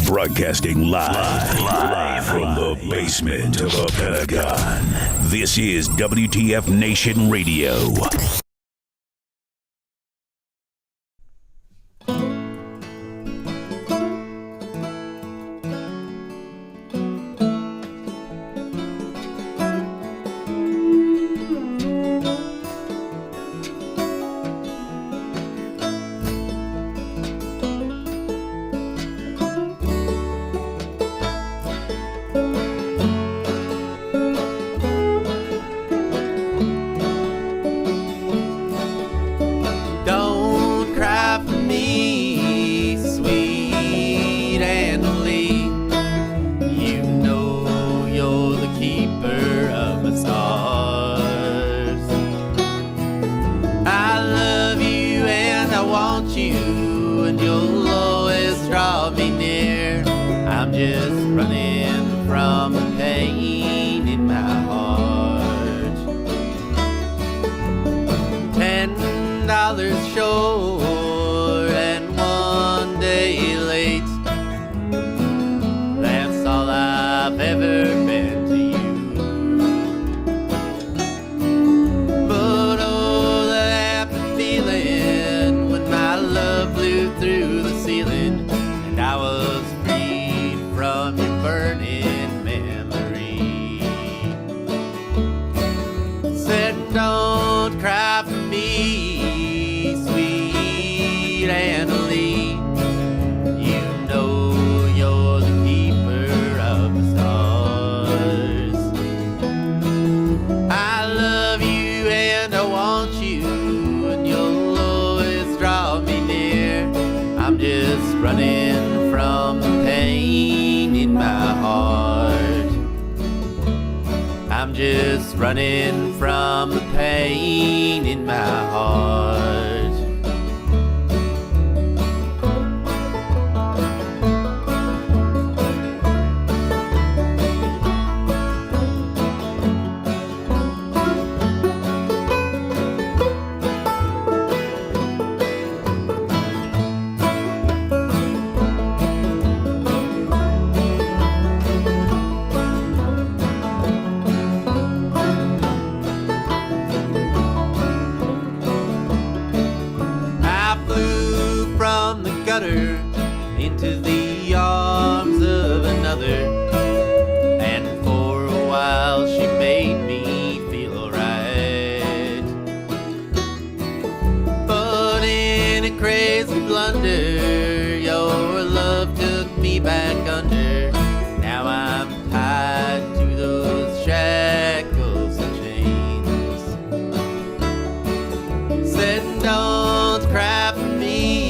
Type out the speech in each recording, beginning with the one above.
Broadcasting live from the basement of the Pentagon. This is W.T.F. Nation Radio. Just running from the pain in my heart. Into the arms of another, and for a while she made me feel alright. But in a crazy blunder, your love took me back under. Now I'm tied to those shackles and chains. Said don't cry for me,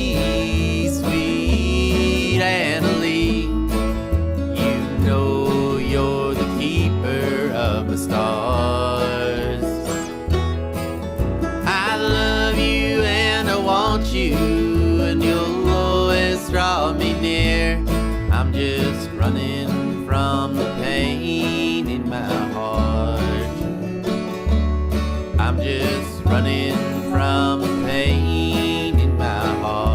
stars. I love you and I want you, and you'll always draw me near. I'm just running from the pain in my heart. I'm just running from the pain in my heart.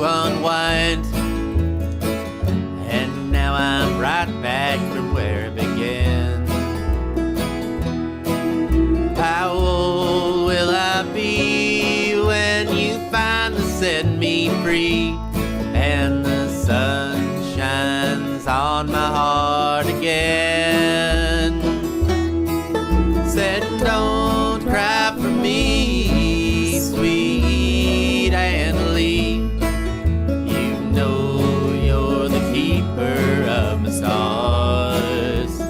Unwind, and now I'm right back from where it began. How old will I be when you finally set me free and the sun shines on my heart again? Said don't cry for me, sweet Annalie. Of my stars.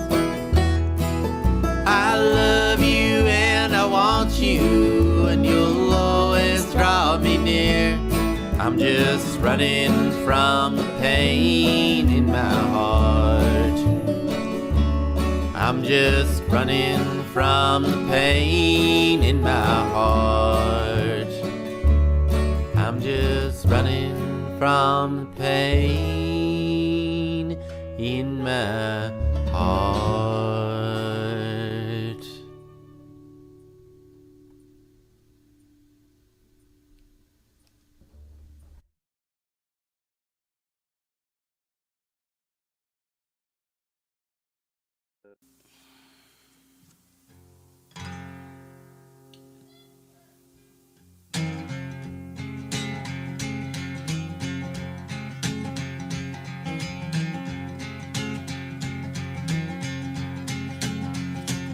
I love you and I want you, and you'll always I'm just running from the pain in my heart. I'm just running from the pain in my heart. I'm just running from the pain in my heart.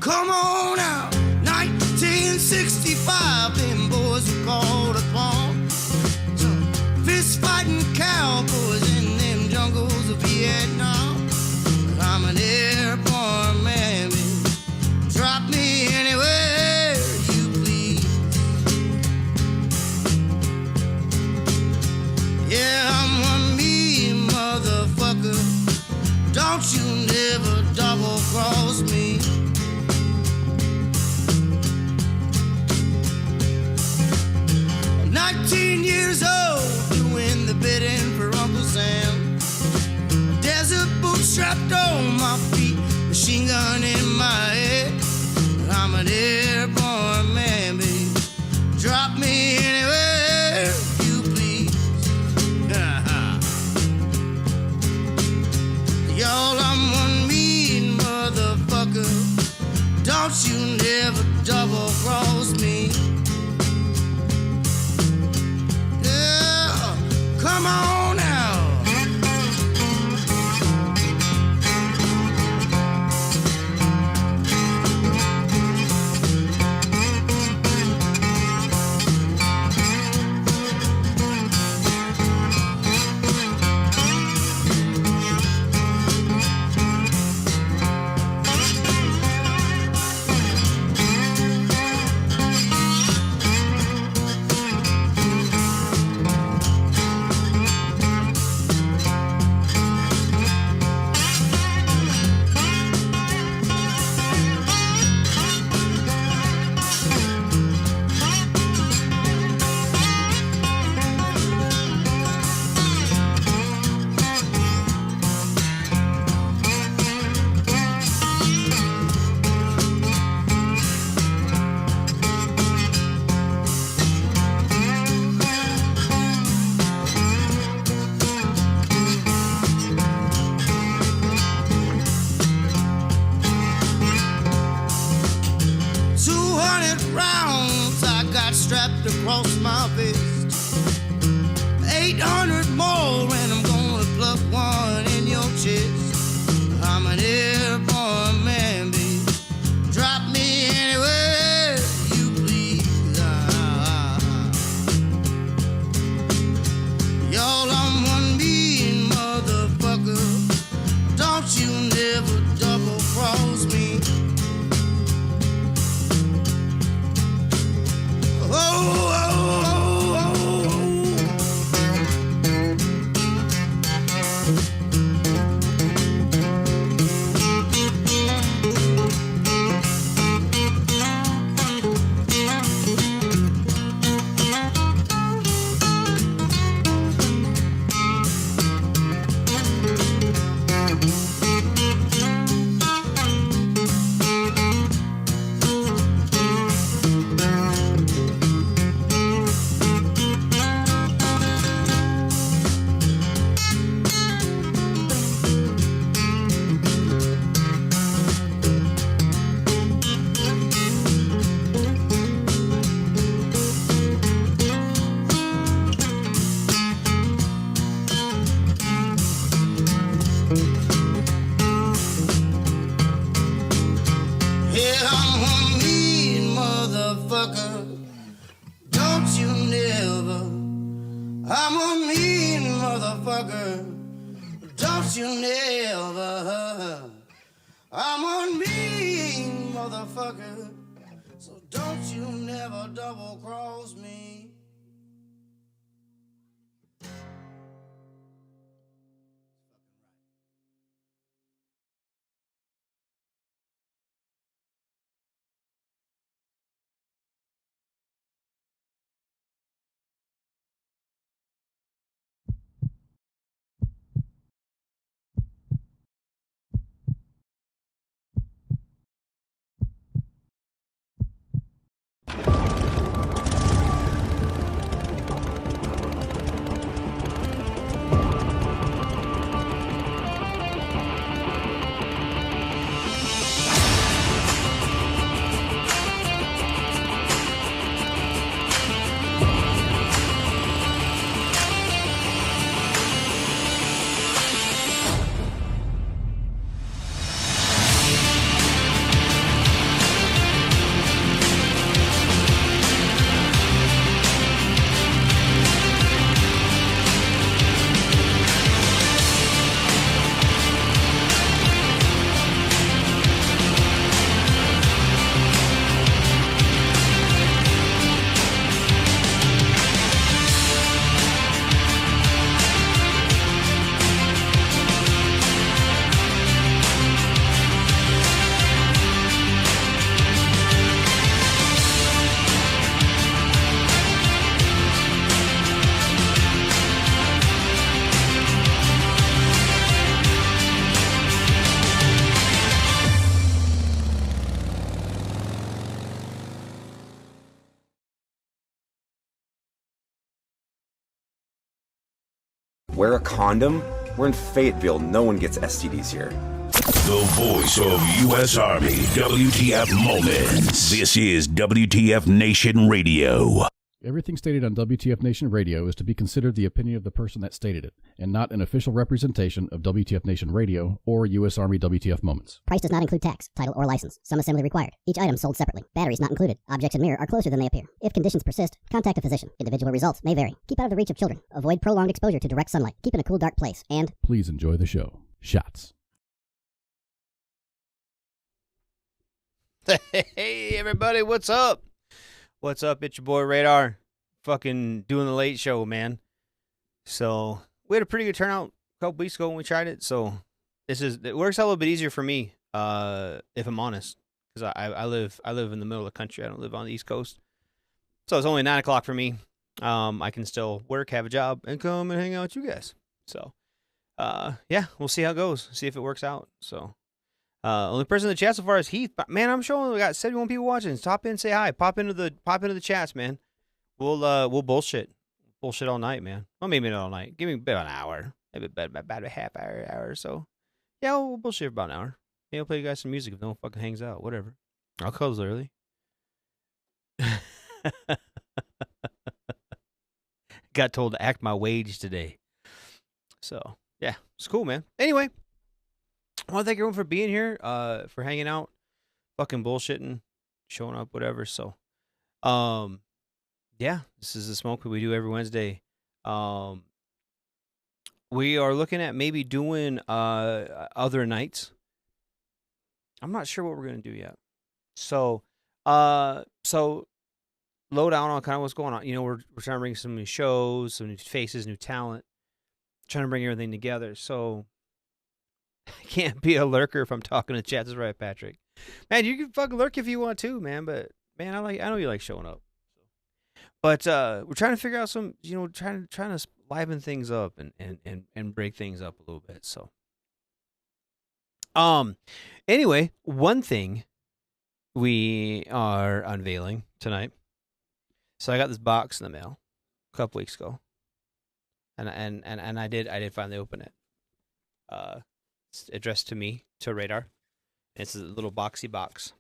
Come on out, 1965, them boys were called upon. Some fist fighting cowboys in them jungles of Vietnam. I'm an airborne man, baby. Drop me anywhere you please. Yeah, I'm one mean motherfucker. Don't you never double cross me. 19 years old, doing the bidding for Uncle Sam. Desert boots strapped on my feet, machine gun in my head. I'm an airborne man, baby. Drop me anywhere you please. Y'all, I'm one mean motherfucker. Don't you never double cross me. Come on now. Strapped across my vest, 800 more, and I'm gonna pluck one in your chest. I'm an airborne man, baby. Drop me anywhere you please. Y'all, I'm one mean motherfucker. Don't you never double cross me. Oh, oh, oh, oh. I'm a mean motherfucker. Don't you never. I'm a mean motherfucker. So don't you never double cross me. Wear a condom? We're in Fayetteville. No one gets STDs here. The voice of U.S. Army, WTF Moments. This is WTF Nation Radio. Everything stated on WTF Nation Radio is to be considered the opinion of the person that stated it, and not an official representation of WTF Nation Radio or U.S. Army WTF Moments. Price does not include tax, title, or license. Some assembly required. Each item sold separately. Batteries not included. Objects in mirror are closer than they appear. If conditions persist, contact a physician. Individual results may vary. Keep out of the reach of children. Avoid prolonged exposure to direct sunlight. Keep in a cool, dark place. And please enjoy the show. Shots. Hey, everybody, what's up? What's up? It's your boy Radar. Fucking doing the late show, man. So we had a pretty good turnout a couple weeks ago when we tried it. So it works out a little bit easier for me, if I'm honest, because I live in the middle of the country. I don't live on the East Coast, so it's only 9 o'clock for me. I can still work, have a job, and come and hang out with you guys. So, yeah, we'll see how it goes. See if it works out. So, only person in the chat so far is Heath. But man, I'm showing we got 71 people watching. Stop in, say hi. Pop into the chats, man. We'll bullshit all night, man. Well, maybe not all night. Give me about an hour, maybe about a half hour or so. Yeah, we'll bullshit for about an hour. Maybe I'll play you guys some music if no one fucking hangs out. Whatever. I'll close early. Got told to act my wage today. So yeah, it's cool, man. Anyway, I want to thank everyone for being here, for hanging out, fucking bullshitting, showing up, whatever. So, yeah, this is the smoke we do every Wednesday. We are looking at maybe doing other nights. I'm not sure what we're gonna do yet. So low down on kind of what's going on. You know, we're trying to bring some new shows, some new faces, new talent, trying to bring everything together. So I can't be a lurker if I'm talking to chat. That's right, Patrick. Man, you can fucking lurk if you want to, man. But man, I know you like showing up. But we're trying to figure out some, you know, trying to liven things up and break things up a little bit. So, anyway, one thing we are unveiling tonight. So I got this box in the mail a couple weeks ago, and I did finally open it. It's addressed to me, to Radar. It's a little boxy box,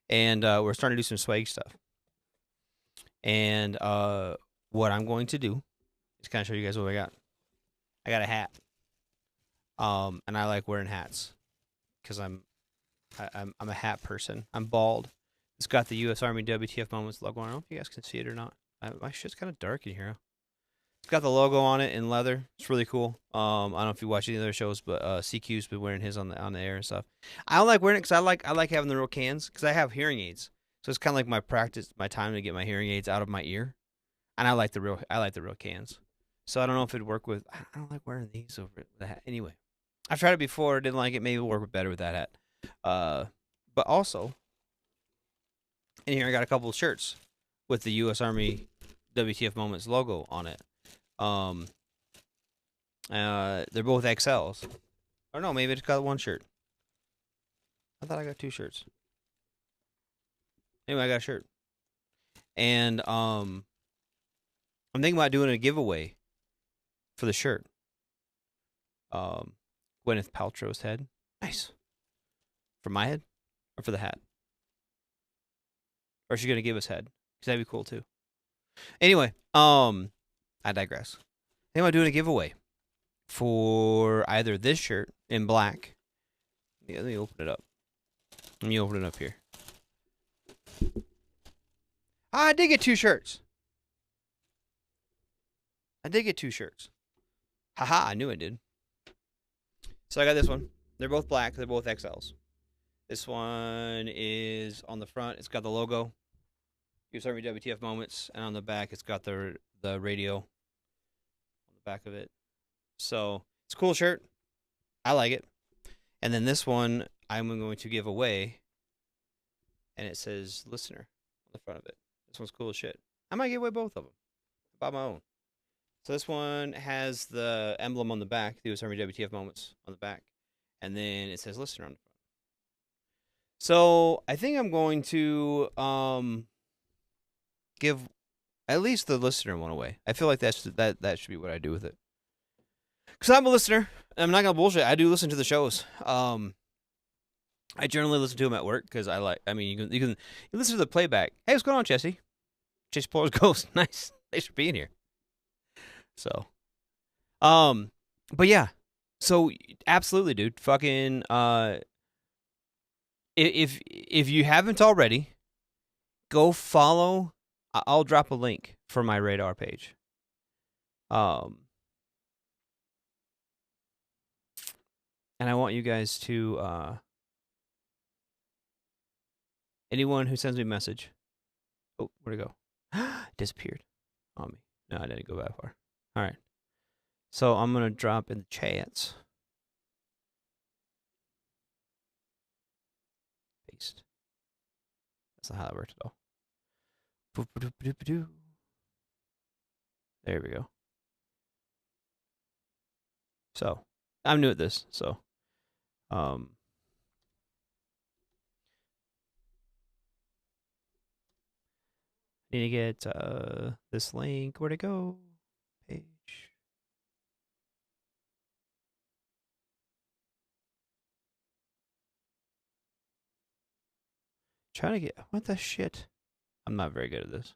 and we're starting to do some swag stuff. And what I'm going to do is kind of show you guys what I got. I got a hat. And I like wearing hats because I'm a hat person. I'm bald. It's got the U.S. Army WTF Moments logo on. I don't know if you guys can see it or not. My shit's kind of dark in here. It's got the logo on it in leather. It's really cool. I don't know if you watch any other shows, but CQ's been wearing his on the air and stuff. I don't like wearing it because I like having the real cans because I have hearing aids. So it's kind of like my time to get my hearing aids out of my ear, and I like the real cans. So I don't know if it'd work with. I don't like wearing these over the hat. Anyway, I've tried it before, didn't like it. Maybe it'll work better with that hat. But also, in here I got a couple of shirts with the U.S. Army WTF Moments logo on it. They're both XLs. Or no, maybe it's got one shirt. I thought I got two shirts. Anyway, I got a shirt. And I'm thinking about doing a giveaway for the shirt. Gwyneth Paltrow's head. Nice. For my head? Or for the hat? Or is she going to give us head? Because that'd be cool too. Anyway, I digress. I think I'm doing a giveaway for either this shirt in black. Yeah, let me open it up. Let me open it up here. I did get two shirts. Haha, I knew I did. So I got this one. They're both black. They're both XLs. This one is on the front. It's got the logo. U.S. Army WTF Moments. And on the back, it's got the radio on the back of it. So it's a cool shirt. I like it. And then this one, I'm going to give away. And it says listener on the front of it. This one's cool as shit. I might give away both of them. About my own. So this one has the emblem on the back, the U.S. Army WTF Moments on the back. And then it says listener on the front. So I think I'm going to give at least the listener one away. I feel like that should be what I do with it. Because I'm a listener. I'm not gonna bullshit. I do listen to the shows. I generally listen to them at work because you can listen to the playback. Hey, what's going on, Jesse? Jesse Polar's Ghost. Nice. Thanks for being here. So, but yeah. So absolutely, dude. Fucking if you haven't already, go follow. I'll drop a link for my radar page. And I want you guys to anyone who sends me a message. Oh, where'd it go? Disappeared on me. No, I didn't go that far. All right. So I'm gonna drop in the chats. Paste. That's not how that works at all. There we go. So I'm new at this, so need to get this link. Where'd it go? Page. Trying to get what the shit? I'm not very good at this.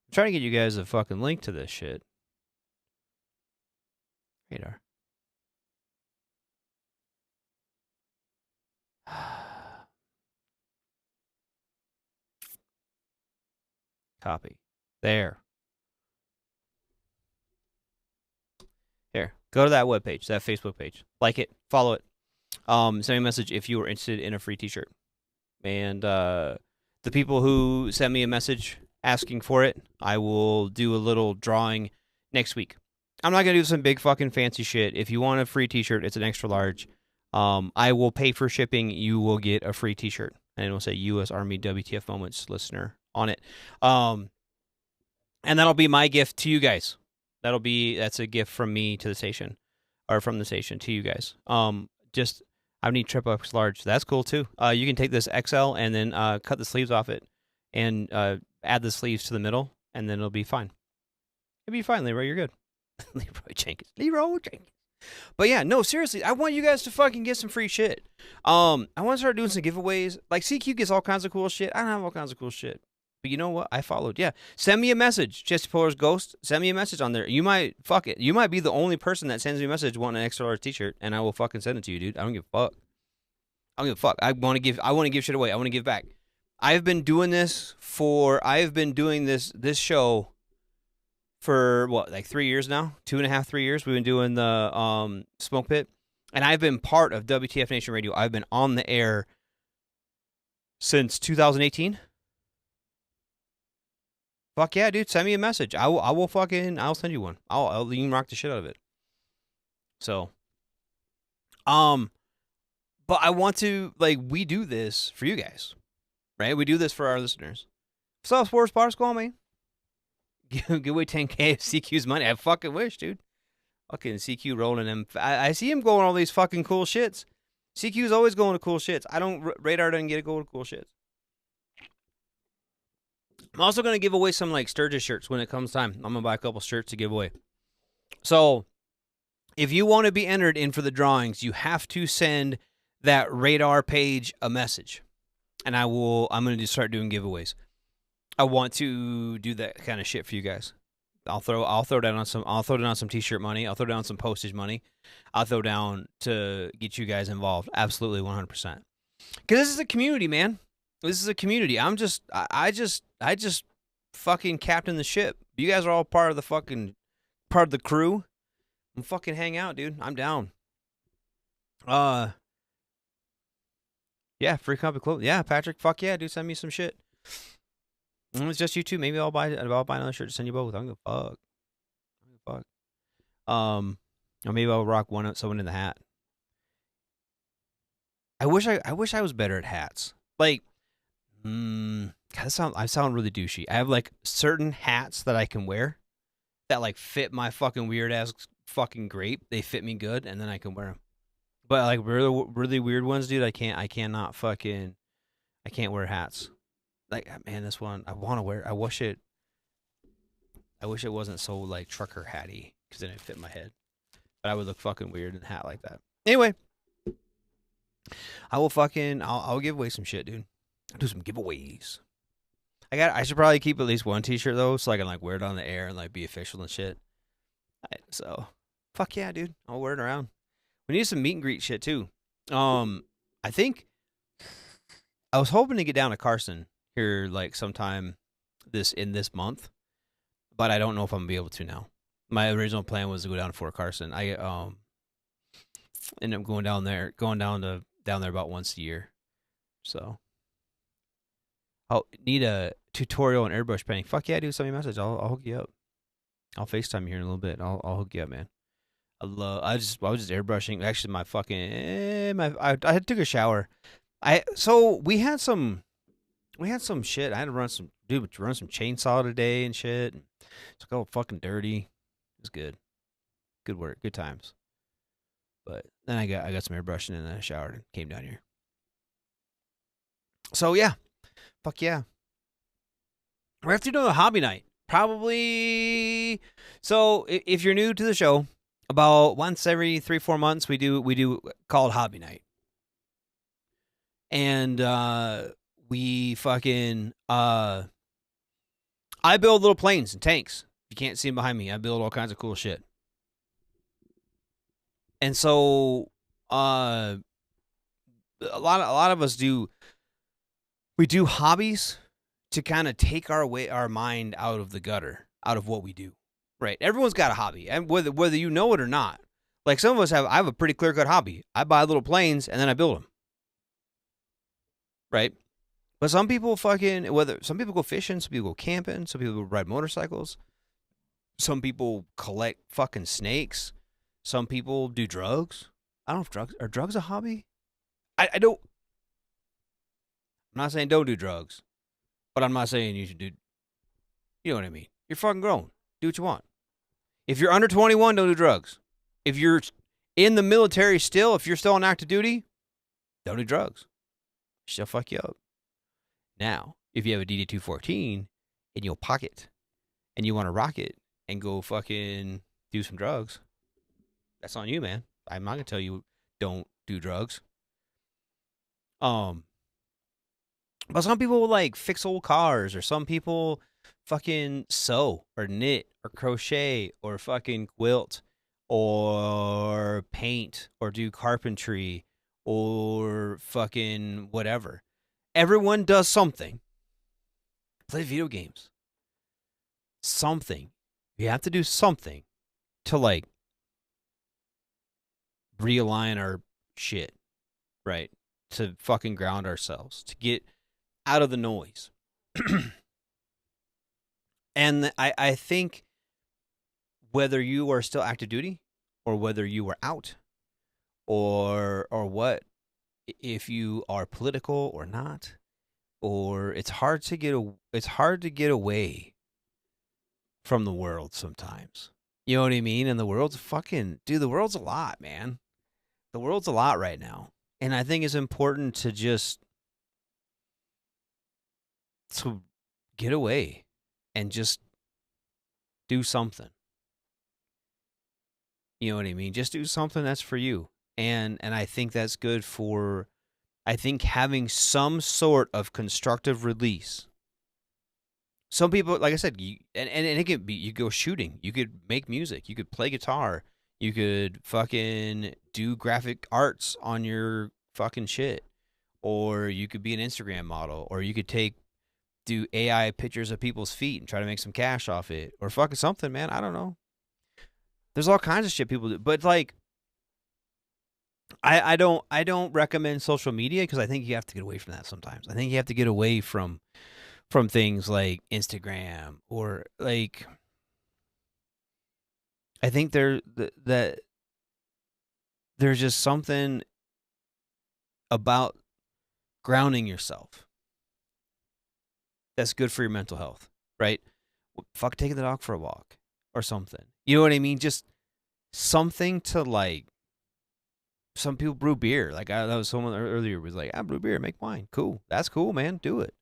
I'm trying to get you guys a fucking link to this shit. Radar. Copy. There. Here. Go to that webpage, that Facebook page. Like it. Follow it. Send me a message if you are interested in a free t-shirt. And the people who send me a message asking for it, I will do a little drawing next week. I'm not going to do some big fucking fancy shit. If you want a free t-shirt, it's an extra large. I will pay for shipping. You will get a free t-shirt. And it will say U.S. Army WTF Moments listener on it. And that'll be my gift to you guys. That's a gift from me to the station. Or from the station to you guys. I need triple X large. That's cool too. You can take this XL and then cut the sleeves off it. And add the sleeves to the middle. And then it'll be fine. It'll be fine, Leroy. You're good. Leroy Jenkins. But yeah, no, seriously, I want you guys to fucking get some free shit. I want to start doing some giveaways. Like CQ gets all kinds of cool shit. I don't have all kinds of cool shit. But you know what? I followed. Yeah. Send me a message. Jesse Polar's Ghost. Send me a message on there. You might You might be the only person that sends me a message wanting an extra large t-shirt, and I will fucking send it to you, dude. I don't give a fuck. I don't give a fuck. I want to give shit away. I want to give back. I've been doing this show for what, like 3 years now? 2.5, 3 years. We've been doing the Smoke Pit. And I've been part of WTF Nation Radio. I've been on the air since 2018. Fuck yeah, dude. Send me a message. I'll send you one. I'll you can rock the shit out of it. So, but I want to, we do this for you guys, right? We do this for our listeners. South Sports Bar Squall, man. Give away 10K of CQ's money. I fucking wish, dude. Fucking CQ rolling him. I see him going all these fucking cool shits. CQ's always going to cool shits. Radar doesn't get to go to cool shits. I'm also going to give away some Sturgis shirts when it comes time. I'm going to buy a couple shirts to give away. So, if you want to be entered in for the drawings, you have to send that Radar page a message. And I'm going to start doing giveaways. I want to do that kind of shit for you guys. I'll throw down on some t-shirt money. I'll throw down some postage money. I'll throw down to get you guys involved. Absolutely 100%. Because this is a community, man. This is a community. I just fucking captain the ship. You guys are all part of the crew. I'm fucking hang out, dude. I'm down. Yeah, free copy clothes. Yeah, Patrick, fuck yeah, dude, send me some shit. It's just you two. Maybe I'll buy another shirt to send you both. I'm gonna fuck. Or maybe I'll rock someone in the hat. I wish I was better at hats. God, I sound really douchey. I have certain hats that I can wear that fit my fucking weird ass fucking grape. They fit me good, and then I can wear them. But really, really weird ones, dude. I can't wear hats. Man, this one I want to wear. I wish it wasn't so trucker hatty because then it fit my head. But I would look fucking weird in a hat like that. Anyway, I'll give away some shit, dude. I'll do some giveaways. I should probably keep at least one t-shirt though, so I can like wear it on the air and like be official and shit. So fuck yeah, dude. I'll wear it around. We need some meet and greet shit too. I think I was hoping to get down to Carson here like sometime this month, but I don't know if I'm gonna be able to now. My original plan was to go down to Fort Carson. I ended up going down there about once a year. So I'll need a tutorial on airbrush painting. Fuck yeah, dude, send me a message. I'll hook you up. I'll FaceTime you here in a little bit. I'll hook you up, man. I was just airbrushing. Actually, I took a shower. We had some shit. I had to run some chainsaw today and shit. It's all fucking dirty. It was good. Good work. Good times. But then I got some airbrushing and then I showered and came down here. So yeah. Fuck yeah. We're have to do a hobby night. Probably. So if you're new to the show, about once every 3-4 months we do called hobby night. And we fucking I build little planes and tanks. If you can't see them behind me, I build all kinds of cool shit. And so a lot of us do hobbies to kind of take our mind out of the gutter, out of what we do. Right? Everyone's got a hobby, and whether you know it or not. Like some of us I have a pretty clear-cut hobby. I buy little planes and then I build them. Right? But some people some people go fishing, some people go camping, some people ride motorcycles. Some people collect fucking snakes. Some people do drugs. I don't know if drugs a hobby? I don't. I'm not saying don't do drugs, but I'm not saying you should do. You know what I mean? You're fucking grown. Do what you want. If you're under 21, don't do drugs. If you're in the military still, if you're still on active duty, don't do drugs. She'll fuck you up. Now, if you have a DD-214 in your pocket and you want to rock it and go fucking do some drugs, that's on you, man. I'm not going to tell you don't do drugs. But some people like fix old cars, or some people fucking sew or knit or crochet or fucking quilt or paint or do carpentry or fucking whatever. Everyone does something. Play video games. Something. You have to do something to like realign our shit, right? To fucking ground ourselves, to get out of the noise. And I think whether you are still active duty or whether you are out or what, if you are political or not, or it's hard to get away from the world sometimes. You know what I mean? And the world's the world's a lot, man. The world's a lot right now. And I think it's important to just to get away and just do something. You know what I mean? Just do something that's for you. And I think that's good for, I think having some sort of constructive release. Some people, like I said, and it could be, you go shooting, you could make music, you could play guitar, you could fucking do graphic arts on your fucking shit, or you could be an Instagram model, or you could do AI pictures of people's feet and try to make some cash off it, or fucking something, man. I don't know. There's all kinds of shit people do, but like, I don't recommend social media because I think you have to get away from that sometimes. I think you have to get away from things like Instagram, or like, I think there's just something about grounding yourself that's good for your mental health, right? Fuck taking the dog for a walk or something. You know what I mean? Just something to like. Some people brew beer. Like that was someone earlier was like, I brew beer, make wine. Cool. That's cool, man. Do it.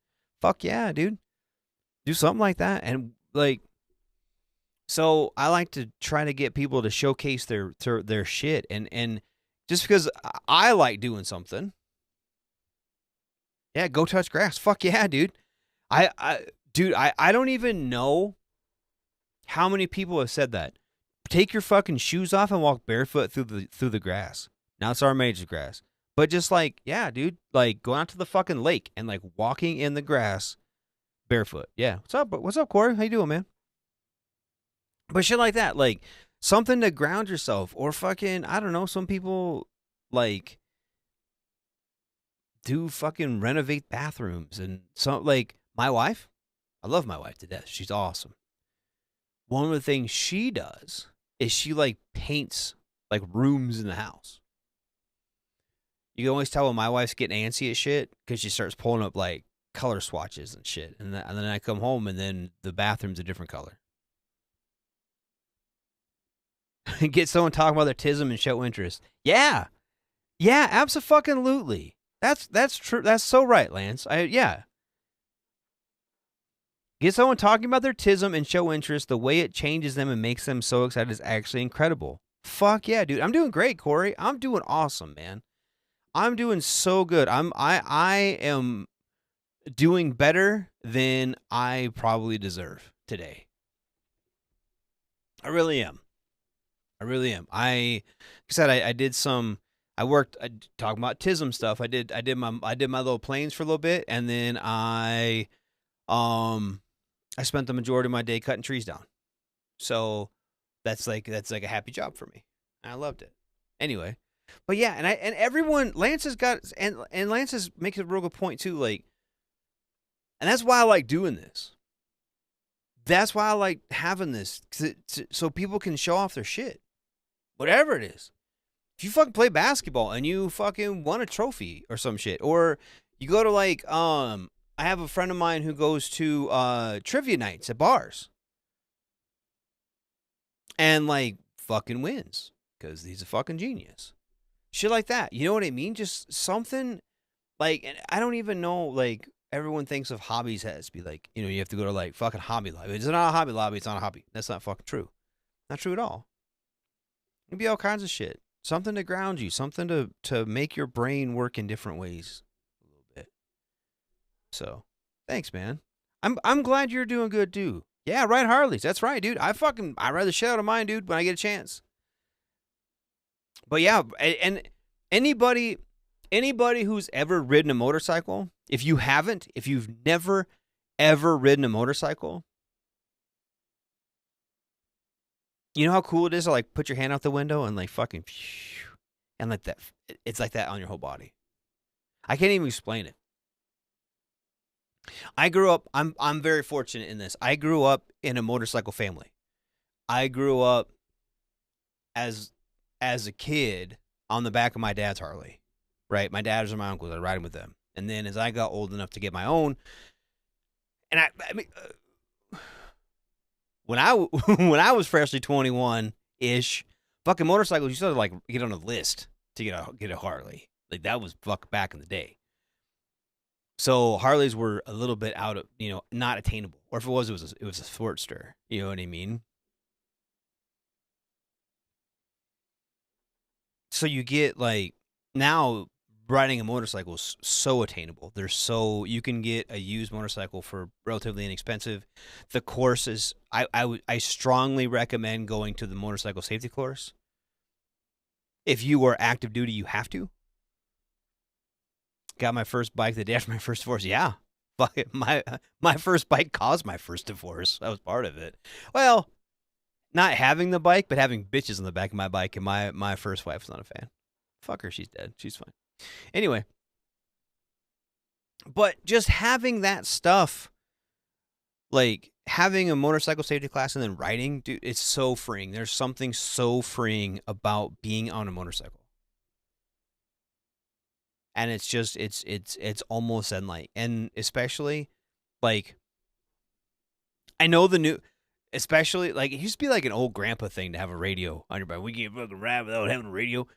Fuck yeah, dude. Do something like that. And like, So I like to try to get people to showcase their shit, and just because I like doing something, yeah, go touch grass. Fuck yeah, dude. I don't even know how many people have said that. Take your fucking shoes off and walk barefoot through the grass. Now it's our major grass, but just like, yeah, dude, like going out to the fucking lake and like walking in the grass barefoot. Yeah, what's up? What's up, Corey? How you doing, man? But shit like that, like something to ground yourself, or fucking, I don't know. Some people like do fucking renovate bathrooms, and some like my wife. I love my wife to death. She's awesome. One of the things she does is she like paints like rooms in the house. You can always tell when my wife's getting antsy at shit because she starts pulling up like color swatches and shit, and then I come home and then the bathroom's a different color. Get someone talking about their tism and show interest. Yeah, abso-fucking-lutely. That's true. That's so right, Lance. Yeah. Get someone talking about their tism and show interest. The way it changes them and makes them so excited is actually incredible. Fuck yeah, dude. I'm doing great, Corey. I'm doing awesome, man. I'm doing so good. I am doing better than I probably deserve today. I really am. Like I said, I did some. I worked. Talking about tism stuff. I did my little planes for a little bit, and then I spent the majority of my day cutting trees down. So that's like a happy job for me. I loved it. Anyway, but yeah, and everyone, Lance has got, and Lance has makes a real good point too. Like, and that's why I like doing this. That's why I like having this, so people can show off their shit, whatever it is. If you fucking play basketball and you fucking won a trophy or some shit, or you go to like I have a friend of mine who goes to trivia nights at bars and like fucking wins because he's a fucking genius. Shit like that. You know what I mean? Just something like, and I don't even know, like everyone thinks of hobbies as be like, you know, you have to go to like fucking Hobby Lobby. It's not a Hobby Lobby. It's not a hobby. That's not fucking true. Not true at all. It'd be all kinds of shit. Something to ground you. Something to make your brain work in different ways a little bit. So, thanks, man. I'm glad you're doing good too. Yeah, ride Harleys. That's right, dude. I ride the shit out of mine, dude, when I get a chance. But yeah, and anybody who's ever ridden a motorcycle, if you've never ever ridden a motorcycle, you know how cool it is to like put your hand out the window and like fucking, and like that, it's like that on your whole body. I can't even explain it. I grew up, I'm very fortunate in this. I grew up in a motorcycle family. I grew up as a kid on the back of my dad's Harley, right? My dads and my uncles, I riding with them. And then as I got old enough to get my own, and I mean, when I was freshly 21-ish, fucking motorcycles, you sort of like get on a list to get a Harley. Like that was fuck back in the day. So Harleys were a little bit out of, you know, not attainable. Or if it was a Sportster. You know what I mean? So you get like, now riding a motorcycle is so attainable. You can get a used motorcycle for relatively inexpensive. The courses, I strongly recommend going to the motorcycle safety course. If you are active duty, you have to. Got my first bike the day after my first divorce. Yeah. My first bike caused my first divorce. That was part of it. Well, not having the bike, but having bitches on the back of my bike, and my first wife was not a fan. Fuck her, she's dead. She's fine. Anyway. But just having that stuff, like having a motorcycle safety class and then riding, dude, it's so freeing. There's something so freeing about being on a motorcycle. And it's just, it's almost like, and especially, like, I know the new, especially, like, it used to be like an old grandpa thing to have a radio on your bike. We can't fucking ride without having a radio.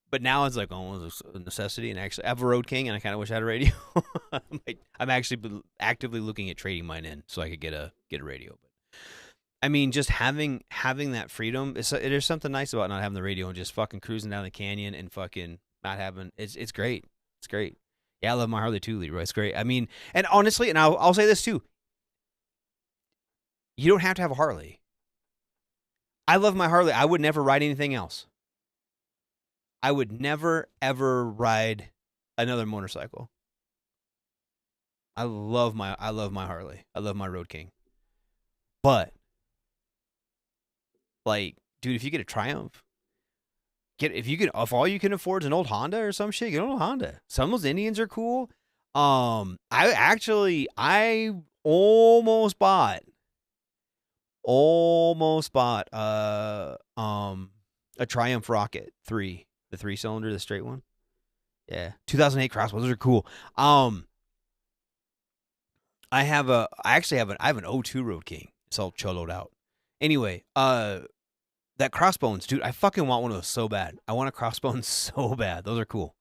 But now it's like almost a necessity. And actually, I have a Road King, and I kind of wish I had a radio. I'm actually actively looking at trading mine in so I could get a radio. I mean, just having that freedom. There's something nice about not having the radio and just fucking cruising down the canyon and fucking not having. It's great. It's great. Yeah, I love my Harley too, Leroy. It's great. I mean, and honestly, and I'll say this too. You don't have to have a Harley. I love my Harley. I would never ride anything else. I would never ever ride another motorcycle. I love my Harley. I love my Road King. But like, dude, if you get a Triumph, if all you can afford is an old Honda or some shit, get an old Honda. Some of those Indians are cool. I almost bought a Triumph Rocket 3, the 3-cylinder, the straight one. Yeah, 2008 Crossbow. Those are cool. I have an '02 Road King. It's all choloed out. Anyway, that Crossbones, dude, I fucking want one of those so bad. I want a Crossbones so bad. Those are cool.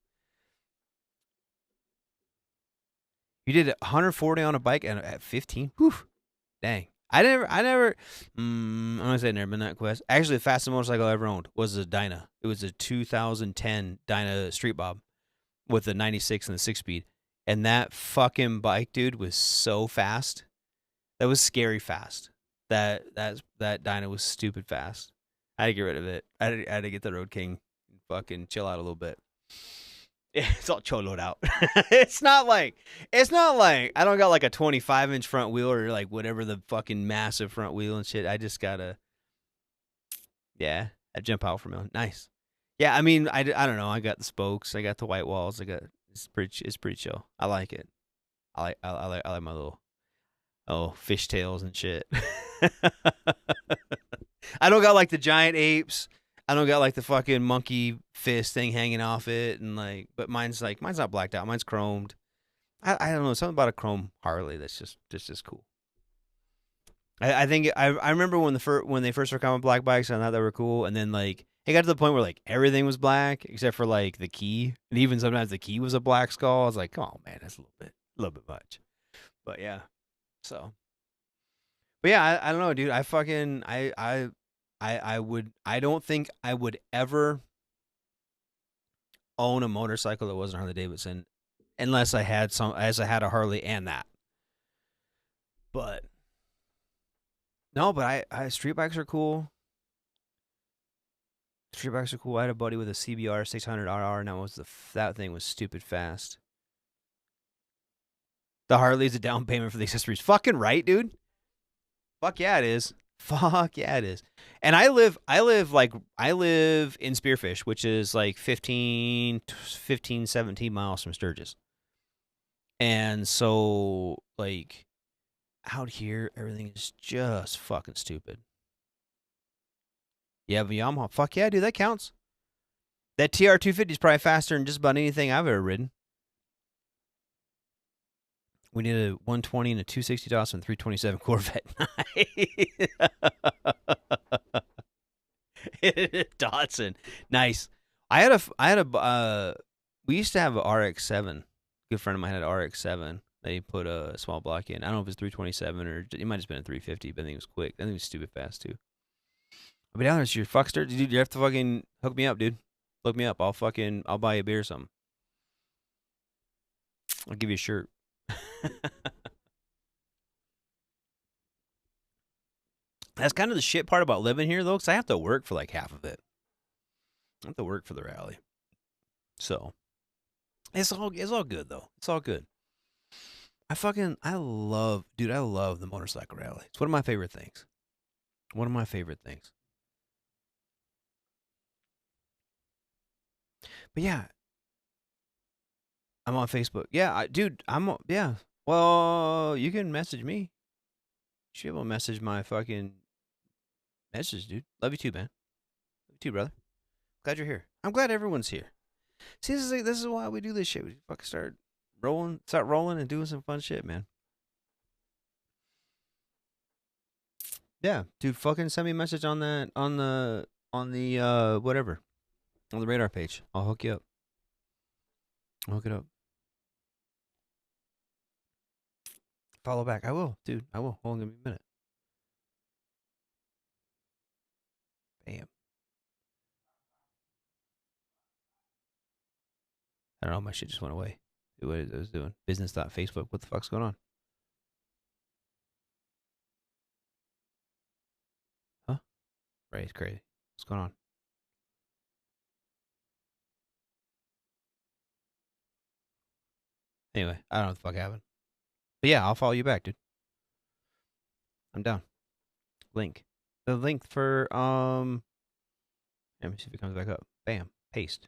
You did 140 on a bike at 15? Whew. Dang. I'm gonna say never been that quest. Actually, the fastest motorcycle I ever owned was a Dyna. It was a 2010 Dyna Street Bob with the 96 and the 6-speed. And that fucking bike, dude, was so fast. That was scary fast. That Dyna was stupid fast. I had to get rid of it. I had to get the Road King and fucking chill out a little bit. Yeah, it's all choloed out. It's not like I don't got like a 25-inch front wheel or like whatever the fucking massive front wheel and shit. I just gotta, yeah, I jump out from it. Nice. Yeah, I mean, I don't know. I got the spokes. I got the white walls. It's pretty chill. I like it. I like my little fishtails and shit. I don't got like the giant apes. I don't got like the fucking monkey fist thing hanging off it, and like, but mine's not blacked out. Mine's chromed. I don't know, something about a chrome Harley that's just cool. I think I remember when they first were coming black bikes, I thought they were cool, and then like it got to the point where like everything was black except for like the key, and even sometimes the key was a black skull. I was like, come on, man, that's a little bit much. But yeah, so. But yeah, I don't know, dude. I don't think I would ever own a motorcycle that wasn't Harley Davidson unless I had a Harley and that. But no, but I street bikes are cool. Street bikes are cool. I had a buddy with a CBR 600RR, and that thing was stupid fast. The Harley's a down payment for the accessories. Fucking right, dude. Fuck yeah, it is. Fuck yeah, it is. And I live in Spearfish, which is like 15, 17 miles from Sturgis. And so, like, out here, everything is just fucking stupid. You have a Yamaha. Fuck yeah, dude, that counts. That TR250 is probably faster than just about anything I've ever ridden. We need a 120 and a 260 Dawson and 327 Corvette. Dodson. Nice. We used to have a RX-7. A good friend of mine had an RX-7. They put a small block in. I don't know if it's 327 or it might have been a 350, but I think it was quick. I think it was stupid fast too. I'll be down there. It's your fuckster. Dude, you have to fucking hook me up, dude. Look me up. I'll buy you a beer or something. I'll give you a shirt. That's kind of the shit part about living here, though, because I have to work for like half of it. I have to work for the rally. So, it's all good, though. It's all good. I love the motorcycle rally. It's one of my favorite things. One of my favorite things. But yeah, I'm on Facebook. Yeah, yeah. Well, you can message me. You should be able to message my fucking message, dude. Love you too, man. Love you too, brother. Glad you're here. I'm glad everyone's here. See, this is why we do this shit. We fucking start rolling and doing some fun shit, man. Yeah, dude, fucking send me a message on the whatever. On the radar page. I'll hook you up. I'll hook it up. Follow back. I will, dude. I will. Hold on, give me a minute. I don't know. My shit just went away. What I was doing. Business.facebook. What the fuck's going on? Huh? Right, it's crazy. What's going on? Anyway, I don't know what the fuck happened. But yeah, I'll follow you back, dude. I'm down. Link. The link for let me see if it comes back up. Bam. Paste.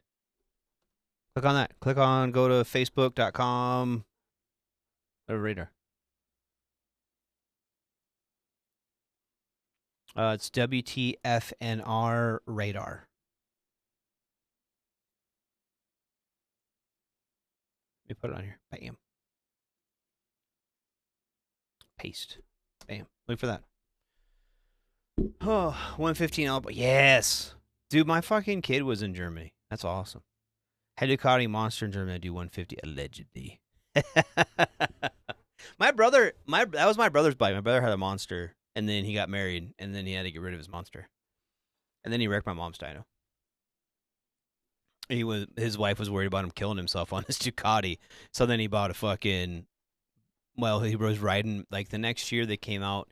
Click on that. Go to facebook.com. Radar. It's WTFNR radar. Let me put it on here. Bam. Paste. Bam. Look for that. Oh, 115 Alba. Yes. Dude, my fucking kid was in Germany. That's awesome. Had Ducati Monster in Germany. I do 150 allegedly. That was my brother's bike. My brother had a Monster, and then he got married, and then he had to get rid of his Monster. And then he wrecked my mom's dyno. His wife was worried about him killing himself on his Ducati. So then he bought a fucking, well, he was riding, like the next year they came out,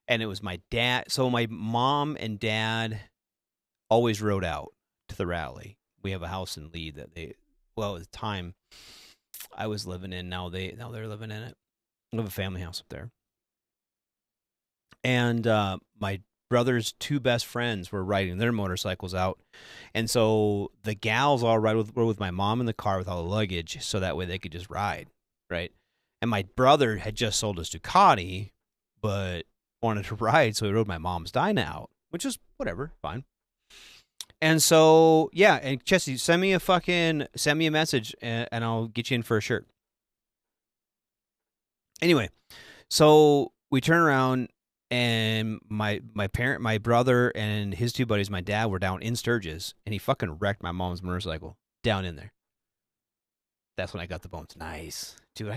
and it was my dad. So my mom and dad always rode out to the rally. We have a house in Lee that at the time I was living in, now they're living in it. We have a family house up there. And my brother's two best friends were riding their motorcycles out. And so the gals all were with my mom in the car with all the luggage, so that way they could just ride, right? And my brother had just sold his Ducati, but wanted to ride, so he rode my mom's dyno out, which is whatever, fine. And so, yeah, and Jesse, send me a message, and I'll get you in for a shirt. Anyway, so we turn around, and my brother and his two buddies, my dad, were down in Sturgis, and he fucking wrecked my mom's motorcycle down in there. That's when I got the bones. Nice. Dude, I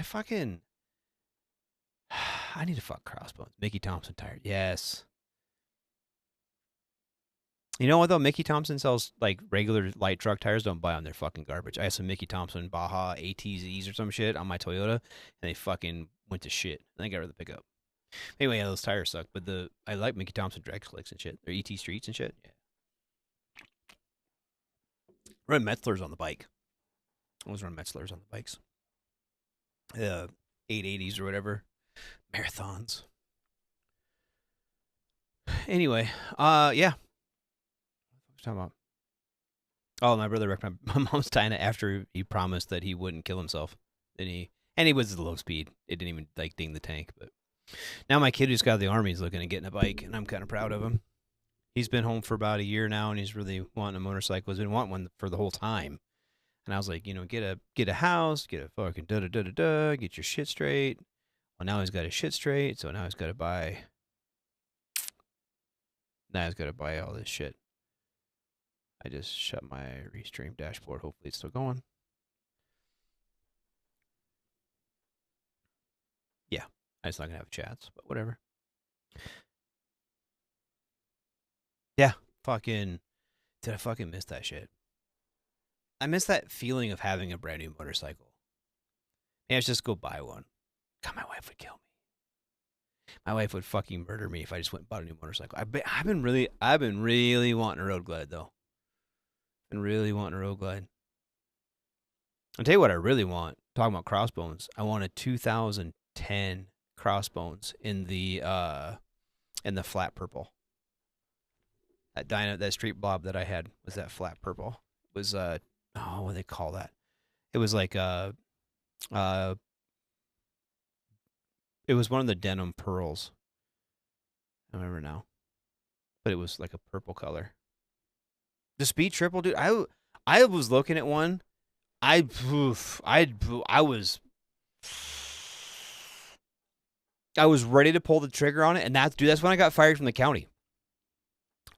need to fuck Crossbones. Mickey Thompson tire. Yes. You know what, though? Mickey Thompson sells, like, regular light truck tires. Don't buy on their fucking garbage. I have some Mickey Thompson Baja ATZs or some shit on my Toyota, and they fucking went to shit. And I got rid of the pickup. Anyway, yeah, those tires suck, but I like Mickey Thompson drag slicks and shit. They're ET Streets and shit. Yeah. Run Metzlers on the bike. I always run Metzlers on the bikes. 880s or whatever. Marathons. Anyway, yeah. Talking about? Oh, my brother wrecked my mom's dyno after he promised that he wouldn't kill himself. And he was at low speed. It didn't even like ding the tank. But now my kid who's got out of the army is looking at getting a bike, and I'm kind of proud of him. He's been home for about a year now, and he's really wanting a motorcycle. He's been wanting one for the whole time. And I was like, get a house, get a fucking get your shit straight. Well, now he's got his shit straight, so now he's got to buy. Now he's got to buy all this shit. I just shut my Restream dashboard. Hopefully it's still going. Yeah, I'm just not going to have chats, but whatever. Yeah, did I fucking miss that shit? I miss that feeling of having a brand new motorcycle. Maybe I should just go buy one. God, my wife would kill me. My wife would fucking murder me if I just went and bought a new motorcycle. I've been really wanting a Road Glide, though. And really wanting a Road Glide. I'll tell you what I really want. Talking about Crossbones, I want a 2010 Crossbones in the flat purple. That dyno, that street blob that I had was that flat purple. It was what do they call that? It was like it was one of the denim pearls. I don't remember now, but it was like a purple color. The Speed Triple, dude. I was looking at one. I was ready to pull the trigger on it, and that's when I got fired from the county.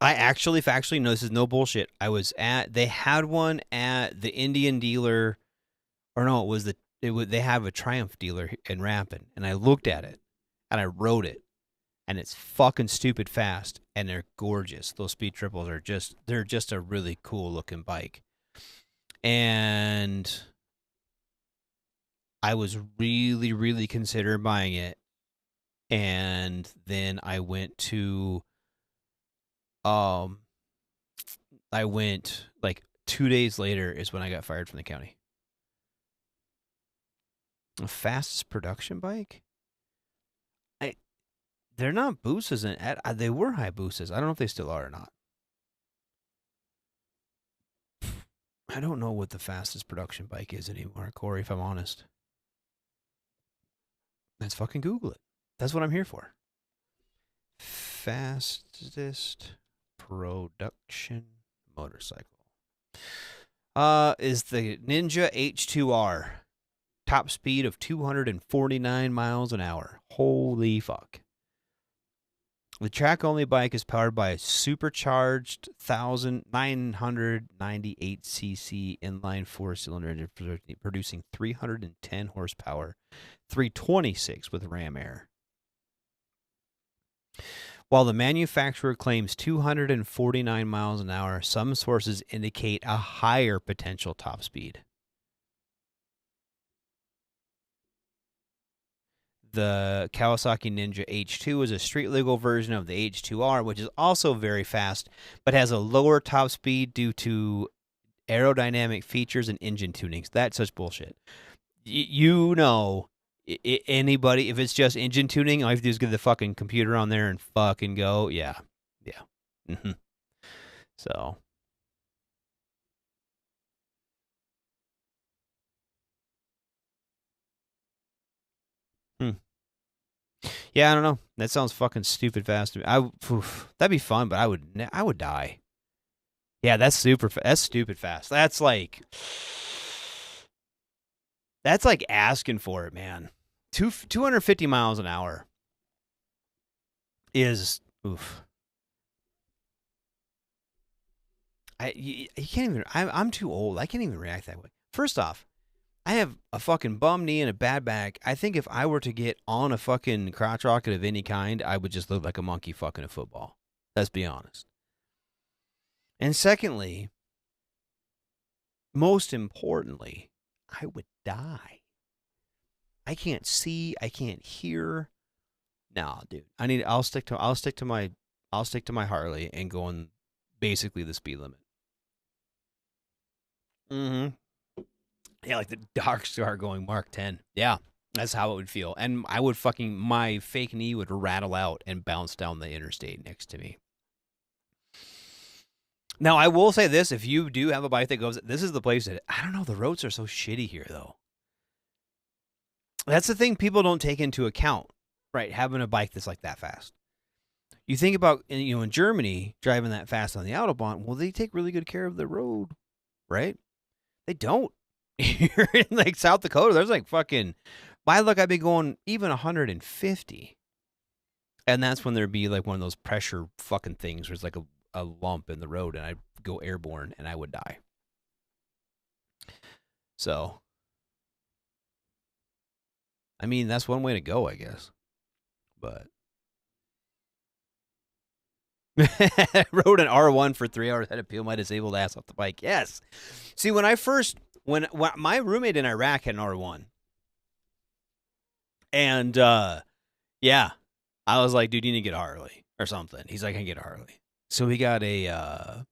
I actually, factually, no, this is no bullshit. They had one at the Indian dealer, or no, they have a Triumph dealer in Rampin, and I looked at it, and I rode it, and it's fucking stupid fast, and they're gorgeous. Those Speed Triples they're just a really cool looking bike. And I was really, really considering buying it. And then I went like 2 days later is when I got fired from the county. The fastest production bike? They're not boosted, they were high boosted. I don't know if they still are or not. I don't know what the fastest production bike is anymore, Corey, if I'm honest. Let's fucking Google it. That's what I'm here for. Fastest production motorcycle. Is the Ninja H2R. Top speed of 249 miles an hour. Holy fuck. The track-only bike is powered by a supercharged 1,998cc inline four-cylinder engine producing 310 horsepower, 326 with ram air. While the manufacturer claims 249 miles an hour, some sources indicate a higher potential top speed. The Kawasaki Ninja H2 is a street-legal version of the H2R, which is also very fast, but has a lower top speed due to aerodynamic features and engine tunings. That's such bullshit. Anybody, if it's just engine tuning, all you have to do is get the fucking computer on there and fucking go. Yeah. Mm-hmm. So... Yeah, I don't know. That sounds fucking stupid fast to me. That'd be fun, but I would die. Yeah, that's stupid fast. That's like asking for it, man. 250 miles an hour is oof. You can't even. I'm too old. I can't even react that way. First off, I have a fucking bum knee and a bad back. I think if I were to get on a fucking crotch rocket of any kind, I would just look like a monkey fucking a football. Let's be honest. And secondly, most importantly, I would die. I can't see. I can't hear. Nah, dude. I'll stick to my Harley and go on basically the speed limit. Mm-hmm. Yeah, like the Dark Star going Mark 10. Yeah, that's how it would feel. And my fake knee would rattle out and bounce down the interstate next to me. Now, I will say this. If you do have a bike that goes, this is the place that, I don't know, the roads are so shitty here, though. That's the thing people don't take into account, right? Having a bike that's like that fast. You think about, in Germany, driving that fast on the Autobahn, well, they take really good care of the road, right? They don't. Here in like South Dakota, there's like fucking, by luck, I'd be going even 150. And that's when there'd be like one of those pressure fucking things where it's like a lump in the road and I'd go airborne and I would die. So, I mean, that's one way to go, I guess. But rode an R1 for 3 hours, had to peel my disabled ass off the bike. Yes. See, when my roommate in Iraq had an R1. And, yeah, I was like, dude, you need to get a Harley or something. He's like, I can get a Harley. So he got a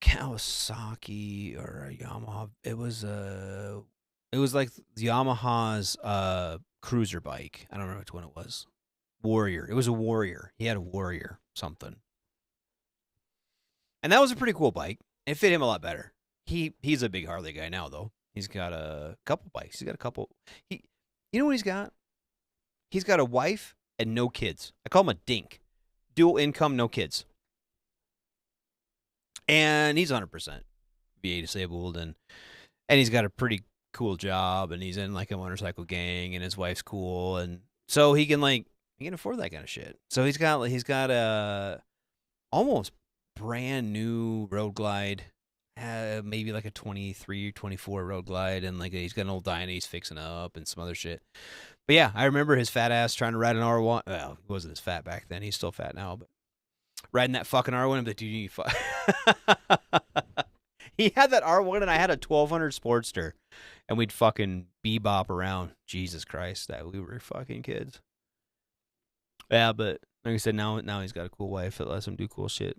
Kawasaki or a Yamaha. It was like Yamaha's cruiser bike. I don't remember which one it was. Warrior. It was a Warrior. He had a Warrior something. And that was a pretty cool bike. It fit him a lot better. He's a big Harley guy now, though. He's got a couple bikes. He's got a couple. You know what he's got? He's got a wife and no kids. I call him a dink. Dual income, no kids. And he's 100% VA disabled, and he's got a pretty cool job, and he's in like a motorcycle gang, and his wife's cool, and so he can afford that kind of shit. So he's got a almost brand new Road Glide, maybe like a 23, 24 Road Glide, and like he's got an old Dyna he's fixing up and some other shit. But yeah, I remember his fat ass trying to ride an R1. Well, he wasn't as fat back then. He's still fat now, but riding that fucking R1, I'm like, dude, He had that R1 and I had a 1200 Sportster. And we'd fucking bebop around. Jesus Christ, that we were fucking kids. Yeah, but like I said, now he's got a cool wife that lets him do cool shit.